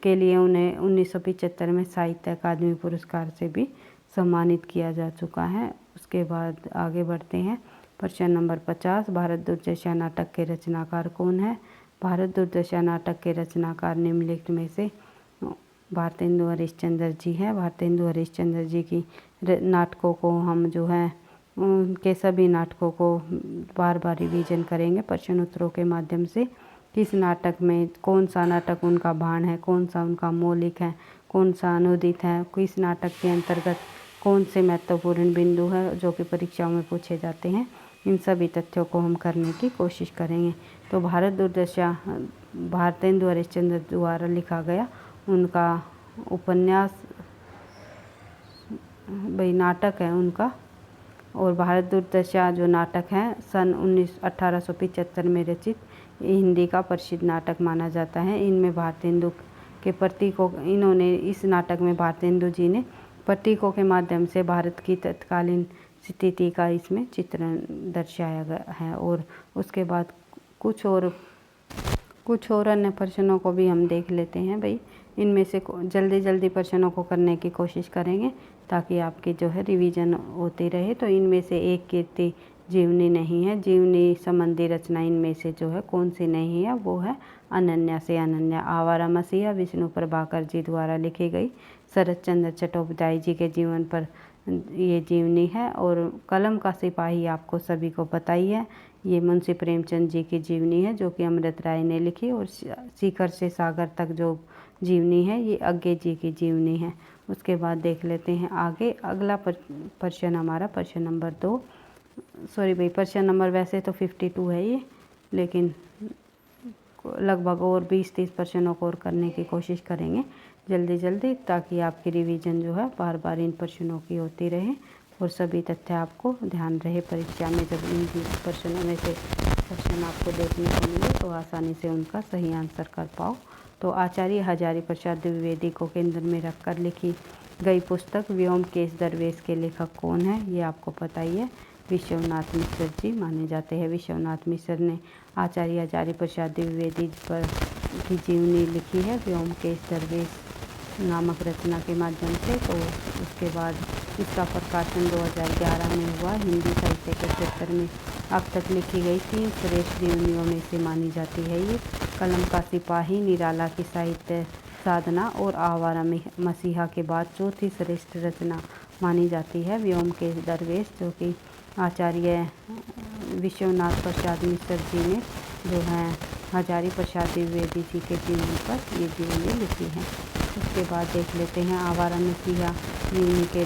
के लिए उन्हें 1975 में साहित्य अकादमी पुरस्कार से भी सम्मानित किया जा चुका है। उसके बाद आगे बढ़ते हैं प्रश्न नंबर 50। भारत दुर्दशा नाटक के रचनाकार कौन है? भारत दुर्दशा नाटक के रचनाकार निम्नलिखित में से भारतेंदु हरिश्चंद्र जी है। भारतेंदु हरिश्चंद्र जी की नाटकों को हम जो है उनके सभी नाटकों को बार बार रिवीजन करेंगे प्रश्न उत्तरों के माध्यम से। किस नाटक में कौन सा नाटक उनका बाण है, कौन सा उनका मौलिक है, कौन सा अनुदित है, किस नाटक के अंतर्गत कौन से महत्वपूर्ण बिंदु है जो कि परीक्षाओं में पूछे जाते हैं। इन सभी तथ्यों को हम करने की कोशिश करेंगे। तो भारत दुर्दशा भारतेंदु हरिश्चंद्र द्वारा लिखा गया उनका उपन्यास भाई नाटक है उनका। और भारत दुर्दशा जो नाटक है सन 1875 में रचित हिंदी का प्रसिद्ध नाटक माना जाता है। इनमें भारतेंदु के प्रतीकों इन्होंने इस नाटक में भारतेंदु जी ने प्रतीकों के माध्यम से भारत की तत्कालीन स्थिति का इसमें चित्रण दर्शाया गया है। और उसके बाद कुछ और अन्य प्रश्नों को भी हम देख लेते हैं। भाई इनमें से जल्दी प्रश्नों को करने की कोशिश करेंगे ताकि आपकी जो है रिवीजन होती रहे। तो इनमें से एक कीर्ति जीवनी नहीं है। जीवनी संबंधी रचना इनमें से जो है कौन सी नहीं है? वो है अनन्या से अनन्या। आवारा मसीहा विष्णु प्रभाकर जी द्वारा लिखी गई शरत चंद्र चट्टोपाध्याय जी के जीवन पर ये जीवनी है। और कलम का सिपाही आपको सभी को पता ही है, ये मुंशी प्रेमचंद जी की जीवनी है जो कि अमृत राय ने लिखी। और शिखर से सागर तक जो जीवनी है ये अज्ञे जी की जीवनी है। उसके बाद देख लेते हैं आगे अगला प्रश्न हमारा प्रश्न नंबर 2। प्रश्न नंबर वैसे तो 52 है ये, लेकिन लगभग और 20-30 प्रश्नों को और करने की कोशिश करेंगे जल्दी ताकि आपकी रिवीजन जो है बार बार इन प्रश्नों की होती रहे और सभी तथ्य आपको ध्यान रहे परीक्षा में। जब इन प्रश्नों में से प्रश्न आपको देखने को मिले तो आसानी से उनका सही आंसर कर पाओ। तो आचार्य हजारी प्रसाद द्विवेदी को केंद्र में रखकर लिखी गई पुस्तक व्योमकेश दरवेश के लेखक कौन है, ये आपको पता ही है, विश्वनाथ मिश्र जी माने जाते हैं। विश्वनाथ मिश्र ने आचार्य हजारी प्रसाद द्विवेदी पर की जीवनी लिखी है व्योमकेश दरवेश नामक रचना के माध्यम से। तो उसके बाद इसका प्रकाशन 2011 में हुआ। हिंदी साहित्य के क्षेत्र में अब तक लिखी गई 3 श्रेष्ठ जीवनियों में से मानी जाती है ये। कलम का सिपाही, निराला की साहित्य साधना और आवारा मसीहा के बाद चौथी श्रेष्ठ रचना मानी जाती है व्योमकेश दरवेश, जो कि आचार्य विश्वनाथ प्रसाद मिश्र जी ने जो है हजारी प्रसाद द्विवेदी जी के जीवन पर ये जीवनी लिखी है। उसके बाद देख लेते हैं आवारा मसीहा जीवनी के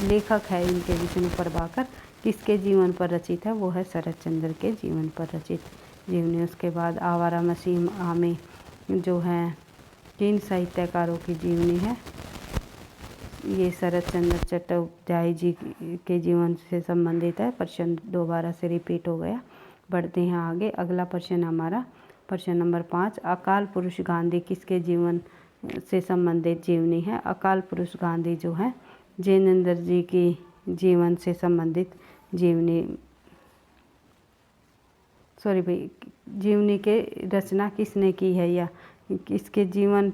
लेखक है इनके विष्णु प्रभाकर, किसके जीवन पर रचित है, वो है शरत चंद्र के जीवन पर रचित जीवनी। उसके बाद आवारा मसीहा में जो है किन साहित्यकारों की जीवनी है, ये शरत चंद्र चट्टोपाध्याय जी के जीवन से संबंधित है। प्रश्न दोबारा से रिपीट हो गया। बढ़ते हैं आगे। अगला प्रश्न हमारा प्रश्न नंबर 5, अकाल पुरुष गांधी किसके जीवन से संबंधित जीवनी है। अकाल पुरुष गांधी जो है जैनेंद्र जी की जीवन से संबंधित जीवनी के रचना किसने की है, या किसके जीवन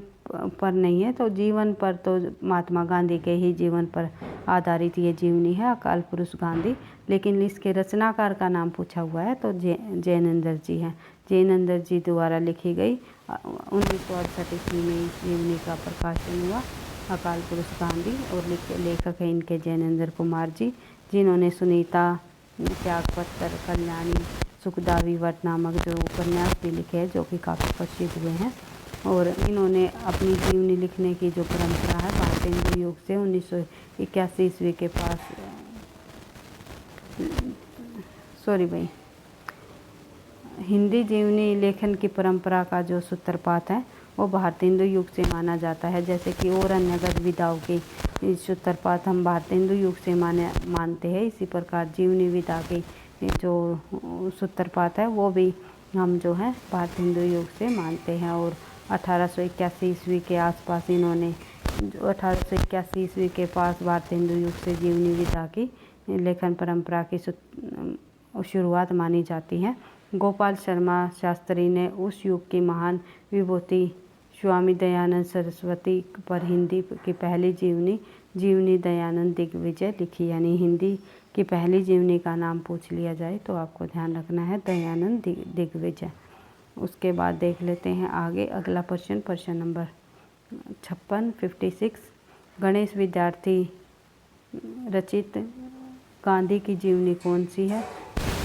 पर नहीं है, तो जीवन पर तो महात्मा गांधी के ही जीवन पर आधारित ये जीवनी है अकाल पुरुष गांधी। लेकिन इसके रचनाकार का नाम पूछा हुआ है तो जैनेंद्र जी हैं। जैनेंद्र जी द्वारा लिखी गई 1968 ईस्वी में इस जीवनी का प्रकाशन हुआ अकाल पुरुष गांधी, और लेखक है इनके जैनेंद्र कुमार जी, जिन्होंने सुनीता, त्यागपत्र, कल्याणी, सुखदावी व्रत नामक जो उपन्यास भी लिखे हैं जो कि काफ़ी प्रसिद्ध हुए हैं। और इन्होंने अपनी जीवनी लिखने की जो परंपरा है भारतेंदु युग से 1981 ईस्वी के पास हिंदी जीवनी लेखन की परंपरा का जो सूत्रपात है वो भारतेंदु युग से माना जाता है। जैसे कि और अन्य गद्य के सूत्रपात हम भारतेंदु युग से मानते हैं, इसी प्रकार जीवनी विधा के जो सूत्रपात है वो भी हम जो है भारतेंदु युग से मानते हैं। और 1881 ईस्वी के आसपास इन्होंने 1881 ईस्वी के पास भारतेंदु युग से जीवनी विधा की लेखन परंपरा की शुरुआत मानी जाती है। गोपाल शर्मा शास्त्री ने उस युग की महान विभूति स्वामी दयानंद सरस्वती पर हिंदी की पहली जीवनी दयानंद दिग्विजय लिखी। यानी हिंदी की पहली जीवनी का नाम पूछ लिया जाए तो आपको ध्यान रखना है दयानंद दिग्विजय। उसके बाद देख लेते हैं आगे अगला प्रश्न नंबर 56 गणेश विद्यार्थी रचित गांधी की जीवनी कौन सी है।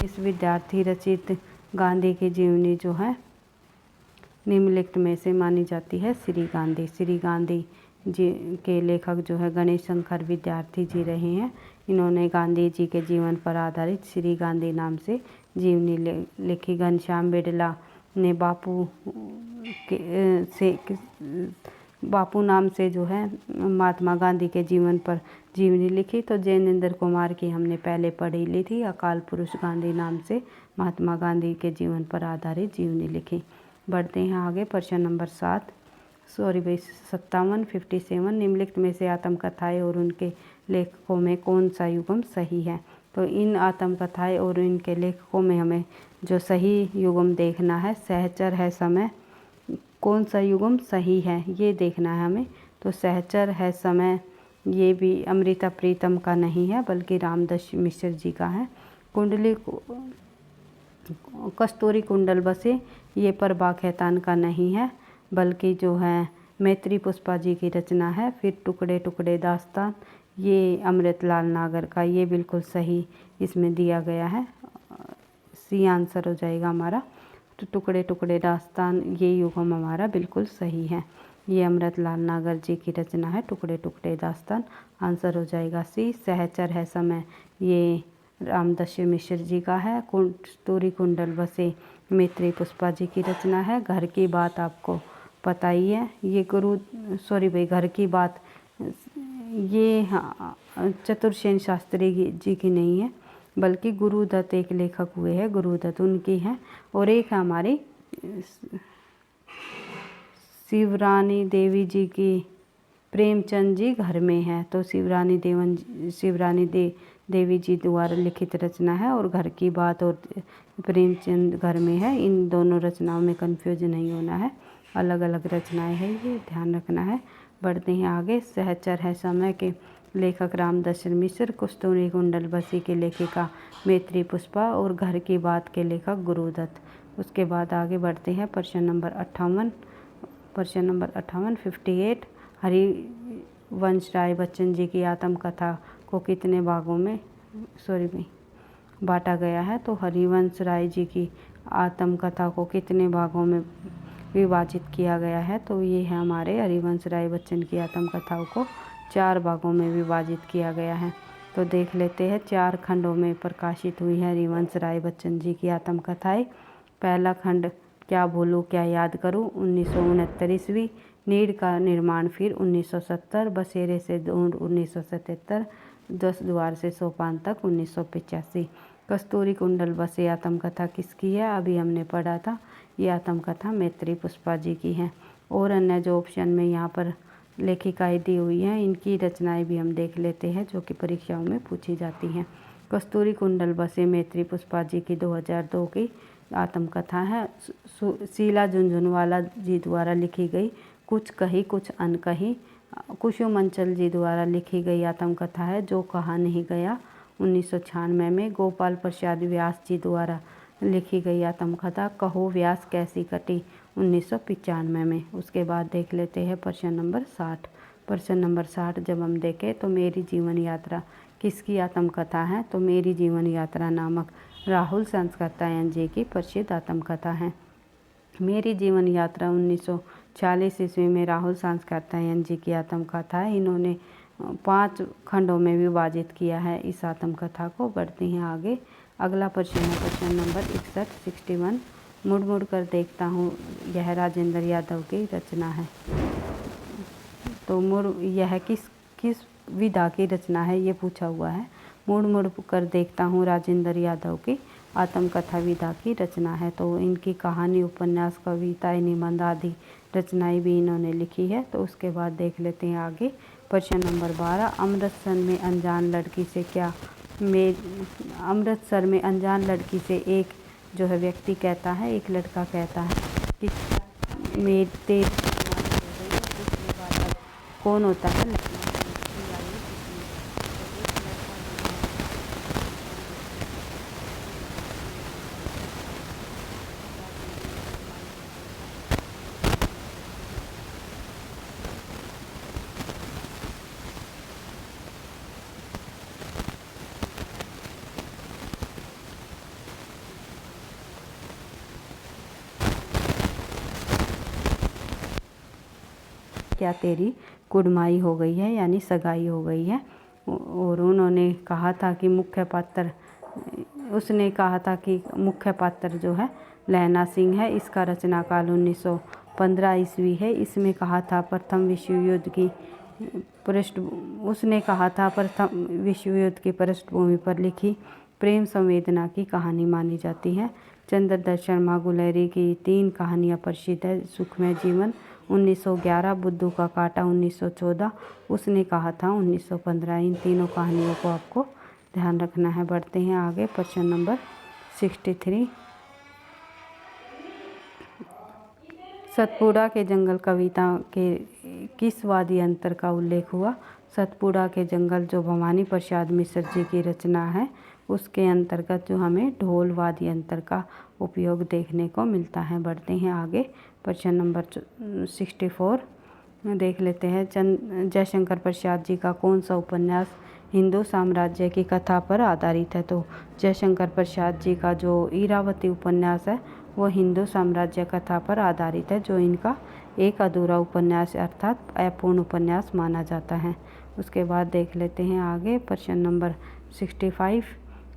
इस विद्यार्थी रचित गांधी की जीवनी जो है निम्नलिखित में से मानी जाती है श्री गांधी जी के लेखक जो है गणेश शंकर विद्यार्थी जी रहे हैं। इन्होंने गांधी जी के जीवन पर आधारित श्री गांधी नाम से जीवनी लिखी। घनश्याम बिड़ला ने बापू नाम से जो है महात्मा गांधी के जीवन पर जीवनी लिखी। तो जैनेंद्र कुमार की हमने पहले पढ़ी ली थी, अकाल पुरुष गांधी नाम से महात्मा गांधी के जीवन पर आधारित जीवनी लिखी। बढ़ते हैं आगे प्रश्न नंबर 57 निम्नलिखित में से आत्मकथाएं और उनके लेखकों में कौन सा युग्म सही है। तो इन आत्मकथाएं और इनके लेखकों में हमें जो सही युग्म देखना है, सहचर है समय, कौन सा युग्म सही है ये देखना है हमें। तो सहचर है समय ये भी अमृता प्रीतम का नहीं है बल्कि रामदास मिश्र जी का है। कस्तूरी कुंडल बसे ये प्रभा खेतान का नहीं है बल्कि जो है मैत्री पुष्पा जी की रचना है। फिर टुकड़े टुकड़े दास्तान ये अमृतलाल नागर का, ये बिल्कुल सही इसमें दिया गया है, सी आंसर हो जाएगा हमारा। तो टुकड़े टुकड़े दास्तान ये युग्म हमारा बिल्कुल सही है, ये अमृतलाल नागर जी की रचना है। टुकड़े टुकड़े दास्तान आंसर हो जाएगा सी। सहचर है समय ये रामदास मिश्र जी का है। कस्तूरी कुंडल बसे मैत्री पुष्पा जी की रचना है। घर की बात आपको पता ही है, ये घर की बात ये चतुर्सेन शास्त्री जी की नहीं है बल्कि गुरुदत्त एक लेखक हुए हैं, गुरुदत्त उनकी है। और एक हमारी शिवरानी देवी जी की प्रेमचंद जी घर में है। तो शिवरानी देवी जी द्वारा लिखित रचना है और घर की बात और प्रेमचंद घर में है। इन दोनों रचनाओं में कंफ्यूज नहीं होना है, अलग अलग रचनाएं हैं, ये ध्यान रखना है। बढ़ते हैं आगे। सहचर है समय के लेखक रामदर्शन मिश्र, कस्तूरी कुंडल बसी के लेखिका मैत्री पुष्पा और घर की बात के लेखक गुरुदत्त। उसके बाद आगे बढ़ते हैं। प्रश्न नंबर 58 58 हरिवंश राय बच्चन जी की आत्मकथा को कितने भागों में बांटा गया है। तो हरिवंश राय जी की आत्मकथा को कितने भागों में विभाजित किया गया है। तो ये है हमारे हरिवंश राय बच्चन की आत्मकथाओं को 4 भागों में विभाजित किया गया है। तो देख लेते हैं। 4 खंडों में प्रकाशित हुई है हरिवंश राय बच्चन जी की आत्मकथाएं। पहला खंड क्या भूलूं क्या याद करूं 1969 ईस्वी, नीड़ का निर्माण फिर 1970, बसेरे से दूर 1977, 10 द्वार से सोपान तक 1985। कस्तूरी कुंडल बसी आत्मकथा किसकी है, अभी हमने पढ़ा था, ये आत्मकथा मैत्री पुष्पा जी की है। और अन्य जो ऑप्शन में यहाँ पर लेखिकाएँ दी हुई हैं, इनकी रचनाएं भी हम देख लेते हैं जो कि परीक्षाओं में पूछी जाती हैं। कस्तूरी कुंडल बसी मैत्री पुष्पा जी की 2002 की आत्मकथा है। शीला झुनझुनवाला जी द्वारा लिखी गई कुछ कही कुछ अनकही कुसुम अंचल जी द्वारा लिखी गई आत्मकथा है जो कहा नहीं गया 1996 में। गोपाल प्रसाद व्यास जी द्वारा लिखी गई आत्मकथा कहो व्यास कैसी कटी 1995 में। उसके बाद देख लेते हैं प्रश्न नंबर 60। प्रश्न नंबर 60 जब हम देखें तो मेरी जीवन यात्रा किसकी आत्मकथा है। तो मेरी जीवन यात्रा नामक राहुल सांसकर्तायन जी की प्रसिद्ध आत्मकथा है। मेरी जीवन यात्रा 1940 ईस्वी में राहुल सांसकर्तायन जी की आत्मकथा है। इन्होंने 5 खंडों में विभाजित किया है इस आत्मकथा को। बढ़ते हैं आगे। अगला प्रश्न है प्रश्न नंबर 61 मुड़ मुड़ कर देखता हूँ, यह राजेंद्र यादव की रचना है। तो यह किस विधा की रचना है ये पूछा हुआ है। मुड़ मुड़ कर देखता हूँ राजेंद्र यादव की आत्मकथा विधा की रचना है। तो इनकी कहानी, उपन्यास, कविताएं, निबंध आदि रचनाएं भी इन्होंने लिखी है। तो उसके बाद देख लेते हैं आगे। प्रश्न नंबर 12 अमृतसर में अनजान लड़की से एक जो है व्यक्ति कहता है, एक लड़का कहता है कि मेरे कौन होता है। क्या तेरी कुड़माई हो गई है, यानी सगाई हो गई है। और उन्होंने कहा था कि मुख्य पात्र जो है लहना सिंह है। इसका रचनाकाल 1915 ईस्वी है। इसमें कहा था प्रथम विश्व युद्ध की पृष्ठभूमि पर लिखी प्रेम संवेदना की कहानी मानी जाती है। चंद्रदत्त शर्मा गुलेरी की 3 कहानियाँ प्रसिद्ध है। सुखमय जीवन 1911, बुद्धू का कांटा 1914, उसने कहा था 1915। इन तीनों कहानियों को आपको ध्यान रखना है। बढ़ते हैं आगे। प्रश्न नंबर 63 सतपुड़ा के जंगल कविता के किस वाद्य यंत्र का उल्लेख हुआ। सतपुड़ा के जंगल जो भवानी प्रसाद मिश्र जी की रचना है, उसके अंतर्गत जो हमें ढोल वाद्य यंत्र का उपयोग देखने को मिलता है। बढ़ते हैं आगे। प्रश्न नंबर 64 देख लेते हैं। जयशंकर प्रसाद जी का कौन सा उपन्यास हिंदू साम्राज्य की कथा पर आधारित है। तो जयशंकर प्रसाद जी का जो इरावती उपन्यास है वो हिंदू साम्राज्य कथा पर आधारित है, जो इनका एक अधूरा उपन्यास अर्थात अपूर्ण उपन्यास माना जाता है। उसके बाद देख लेते हैं आगे। प्रश्न नंबर 65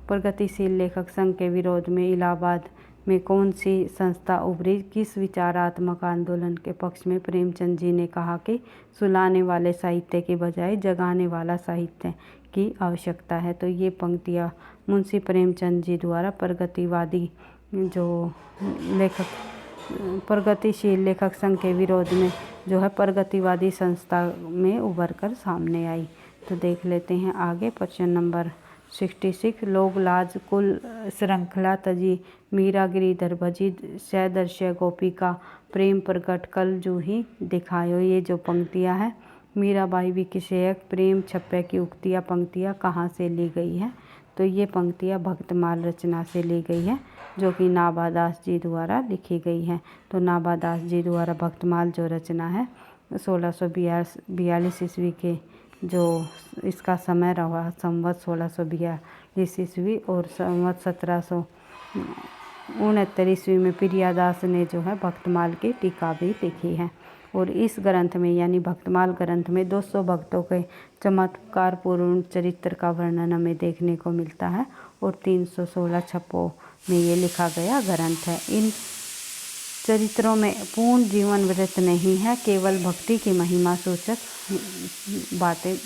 प्रगतिशील लेखक संघ के विरोध में इलाहाबाद में कौन सी संस्था उभरी। किस विचारात्मक आंदोलन के पक्ष में प्रेमचंद जी ने कहा कि सुलाने वाले साहित्य के बजाय जगाने वाला साहित्य की आवश्यकता है। तो ये पंक्तियाँ मुंशी प्रेमचंद जी द्वारा प्रगतिवादी जो लेखक प्रगतिशील लेखक संघ के विरोध में जो है प्रगतिवादी संस्था में उभर कर सामने आई। तो देख लेते हैं आगे प्रश्न नंबर 66। लोग लाज कुल श्रृंखला तजी मीरा गिरिधर भजी सदृश्य गोपिका प्रेम प्रकट कल जूही दिखायो। ये जो पंक्तियां हैं मीराबाई विषयक प्रेम छप्पे की उक्तियाँ पंक्तियाँ कहाँ से ली गई है? तो ये पंक्तियाँ भक्तमाल रचना से ली गई है जो कि नाभादास जी द्वारा लिखी गई है। तो नाभादास जी द्वारा भक्तमाल जो रचना है 1642 ईस्वी के जो इसका समय रहा संवत 1642 ईस्वी और संवत 1769 ईस्वी में प्रियादास ने जो है भक्तमाल की टीका भी लिखी है। और इस ग्रंथ में यानी भक्तमाल ग्रंथ में 200 भक्तों के चमत्कारपूर्ण चरित्र का वर्णन हमें देखने को मिलता है और 316 छप्पों में ये लिखा गया ग्रंथ है। इन चरित्रों में पूर्ण जीवन व्रत नहीं है, केवल भक्ति की महिमा सूचक बातें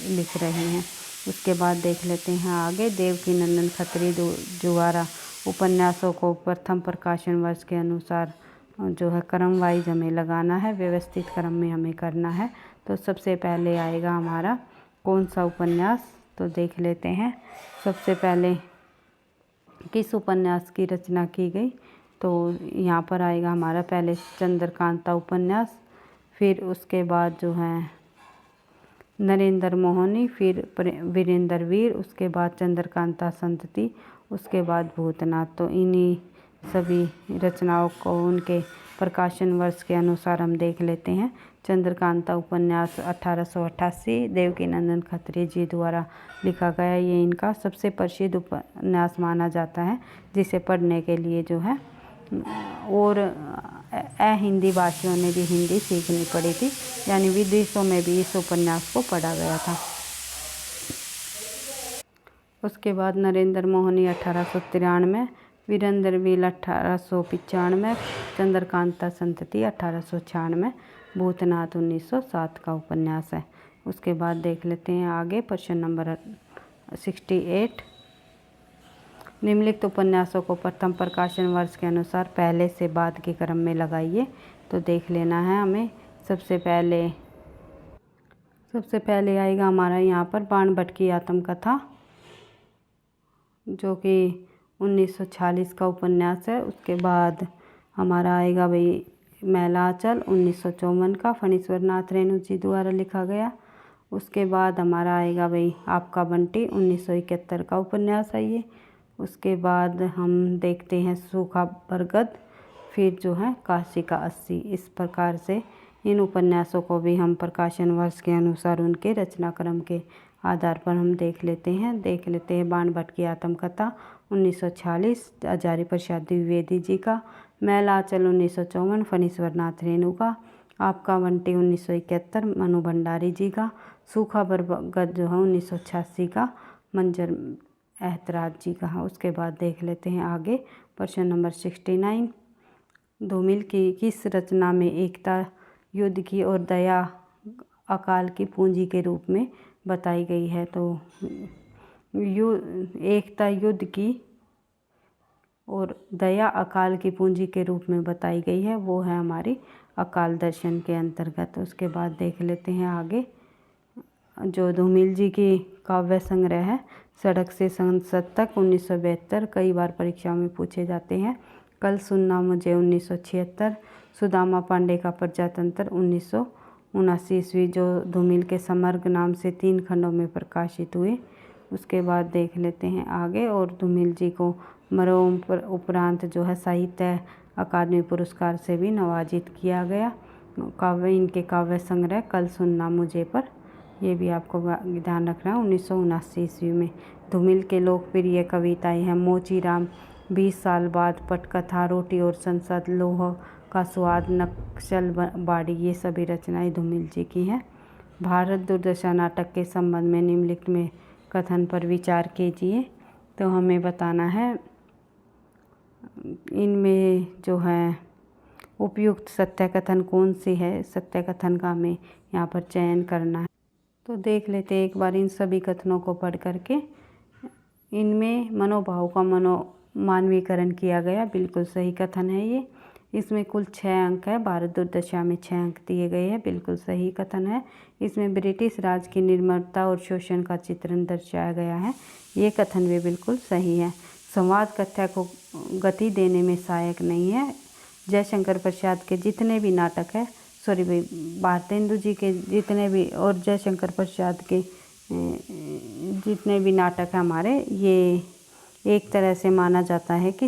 लिख रहे हैं। उसके बाद देख लेते हैं आगे देवकीनंदन खत्री द्वारा उपन्यासों को प्रथम प्रकाशन वर्ष के अनुसार जो है क्रम वाइज हमें लगाना है, व्यवस्थित क्रम में हमें करना है। तो सबसे पहले आएगा हमारा कौन सा उपन्यास? तो देख लेते हैं सबसे पहले किस उपन्यास की रचना की गई। तो यहाँ पर आएगा हमारा पहले चंद्रकांता उपन्यास, फिर उसके बाद जो है नरेंद्र मोहनी, फिर वीरेंद्र वीर, उसके बाद चंद्रकांता संतति, उसके बाद भूतनाथ। तो इन्हीं सभी रचनाओं को उनके प्रकाशन वर्ष के अनुसार हम देख लेते हैं। चंद्रकांता उपन्यास 1888 देवकीनंदन खत्री जी द्वारा लिखा गया। ये इनका सबसे प्रसिद्ध उपन्यास माना जाता है जिसे पढ़ने के लिए जो है और हिंदी भाषियों ने भी हिंदी सीखनी पड़ी थी, यानी विदेशों में भी इस उपन्यास को पढ़ा गया था। उसके बाद नरेंद्र मोहनी 1893, वीरेंद्र वीर 1895, चंद्रकांता संतति 1896, भूतनाथ 1907 का उपन्यास है। उसके बाद देख लेते हैं आगे प्रश्न नंबर 68। निम्नलिखित उपन्यासों को प्रथम प्रकाशन वर्ष के अनुसार पहले से बाद के क्रम में लगाइए। तो देख लेना है हमें। सबसे पहले आएगा हमारा यहाँ पर बाणभट्ट की आत्मकथा जो कि 1946 का उपन्यास है। उसके बाद हमारा आएगा भाई मैला आंचल 1954 का फणीश्वर नाथ रेणु जी द्वारा लिखा गया। उसके बाद हमारा आएगा भाई आपका बंटी 1971 का उपन्यास है ये। उसके बाद हम देखते हैं सूखा बरगद, फिर जो है काशी का 80। इस प्रकार से इन उपन्यासों को भी हम प्रकाशन वर्ष के अनुसार उनके रचनाक्रम के आधार पर हम देख लेते हैं। बाणभट्ट की आत्मकथा 1946 आचार्य प्रसाद द्विवेदी जी का, मैला आंचल 1954 फणीश्वर नाथ रेणु का, आपका बंटी 1971 मनु भंडारी जी का, सूखा बरगद जो है 1986 का मंजर एतराज जी का। उसके बाद देख लेते हैं आगे प्रश्न नंबर 69। धूमिल की किस रचना में एकता युद्ध की और दया अकाल की पूंजी के रूप में बताई गई है? तो एकता युद्ध की और दया अकाल की पूंजी के रूप में बताई गई है, वो है हमारी अकाल दर्शन के अंतर्गत। उसके बाद देख लेते हैं आगे जो धूमिल जी की काव्य संग्रह है सड़क से संसद तक 1972, कई बार परीक्षा में पूछे जाते हैं। कल सुनना मुझे 1976, सुदामा पांडे का प्रजातंत्र 1979 ईस्वी जो धूमिल के समग्र नाम से 3 खंडों में प्रकाशित हुए। उसके बाद देख लेते हैं आगे और धूमिल जी को उपरांत जो है साहित्य अकादमी पुरस्कार से भी नवाजित किया गया। इनके काव्य संग्रह कल सुनना मुझे पर ये भी आपको ध्यान रखना है 1979 ईस्वी में। धूमिल के लोकप्रिय कविताएं हैं मोचीराम, 20 साल बाद, पटकथा, रोटी और संसद, लोह का स्वाद, नक्सल बाड़ी, ये सभी रचनाएं धूमिल जी की हैं। भारत दुर्दशा नाटक के संबंध में निम्नलिखित में कथन पर विचार कीजिए। तो हमें बताना है इनमें जो है उपयुक्त सत्य कथन कौन सी है, सत्य कथन का हमें यहाँ पर चयन करना है। तो देख लेते हैं एक बार इन सभी कथनों को पढ़ करके। इनमें मनोभाव का मानवीकरण किया गया, बिल्कुल सही कथन है ये। इसमें कुल 6 अंक है। भारत दुर्दशा में 6 अंक दिए गए हैं, बिल्कुल सही कथन है। इसमें ब्रिटिश राज की निर्ममता और शोषण का चित्रण दर्शाया गया है, ये कथन भी बिल्कुल सही है। संवाद कथ्य को गति देने में सहायक नहीं है। जयशंकर प्रसाद के जितने भी नाटक है, सॉरी भाई, भारतेंदु जी के जितने भी और जयशंकर प्रसाद के जितने भी नाटक हैं हमारे, ये एक तरह से माना जाता है कि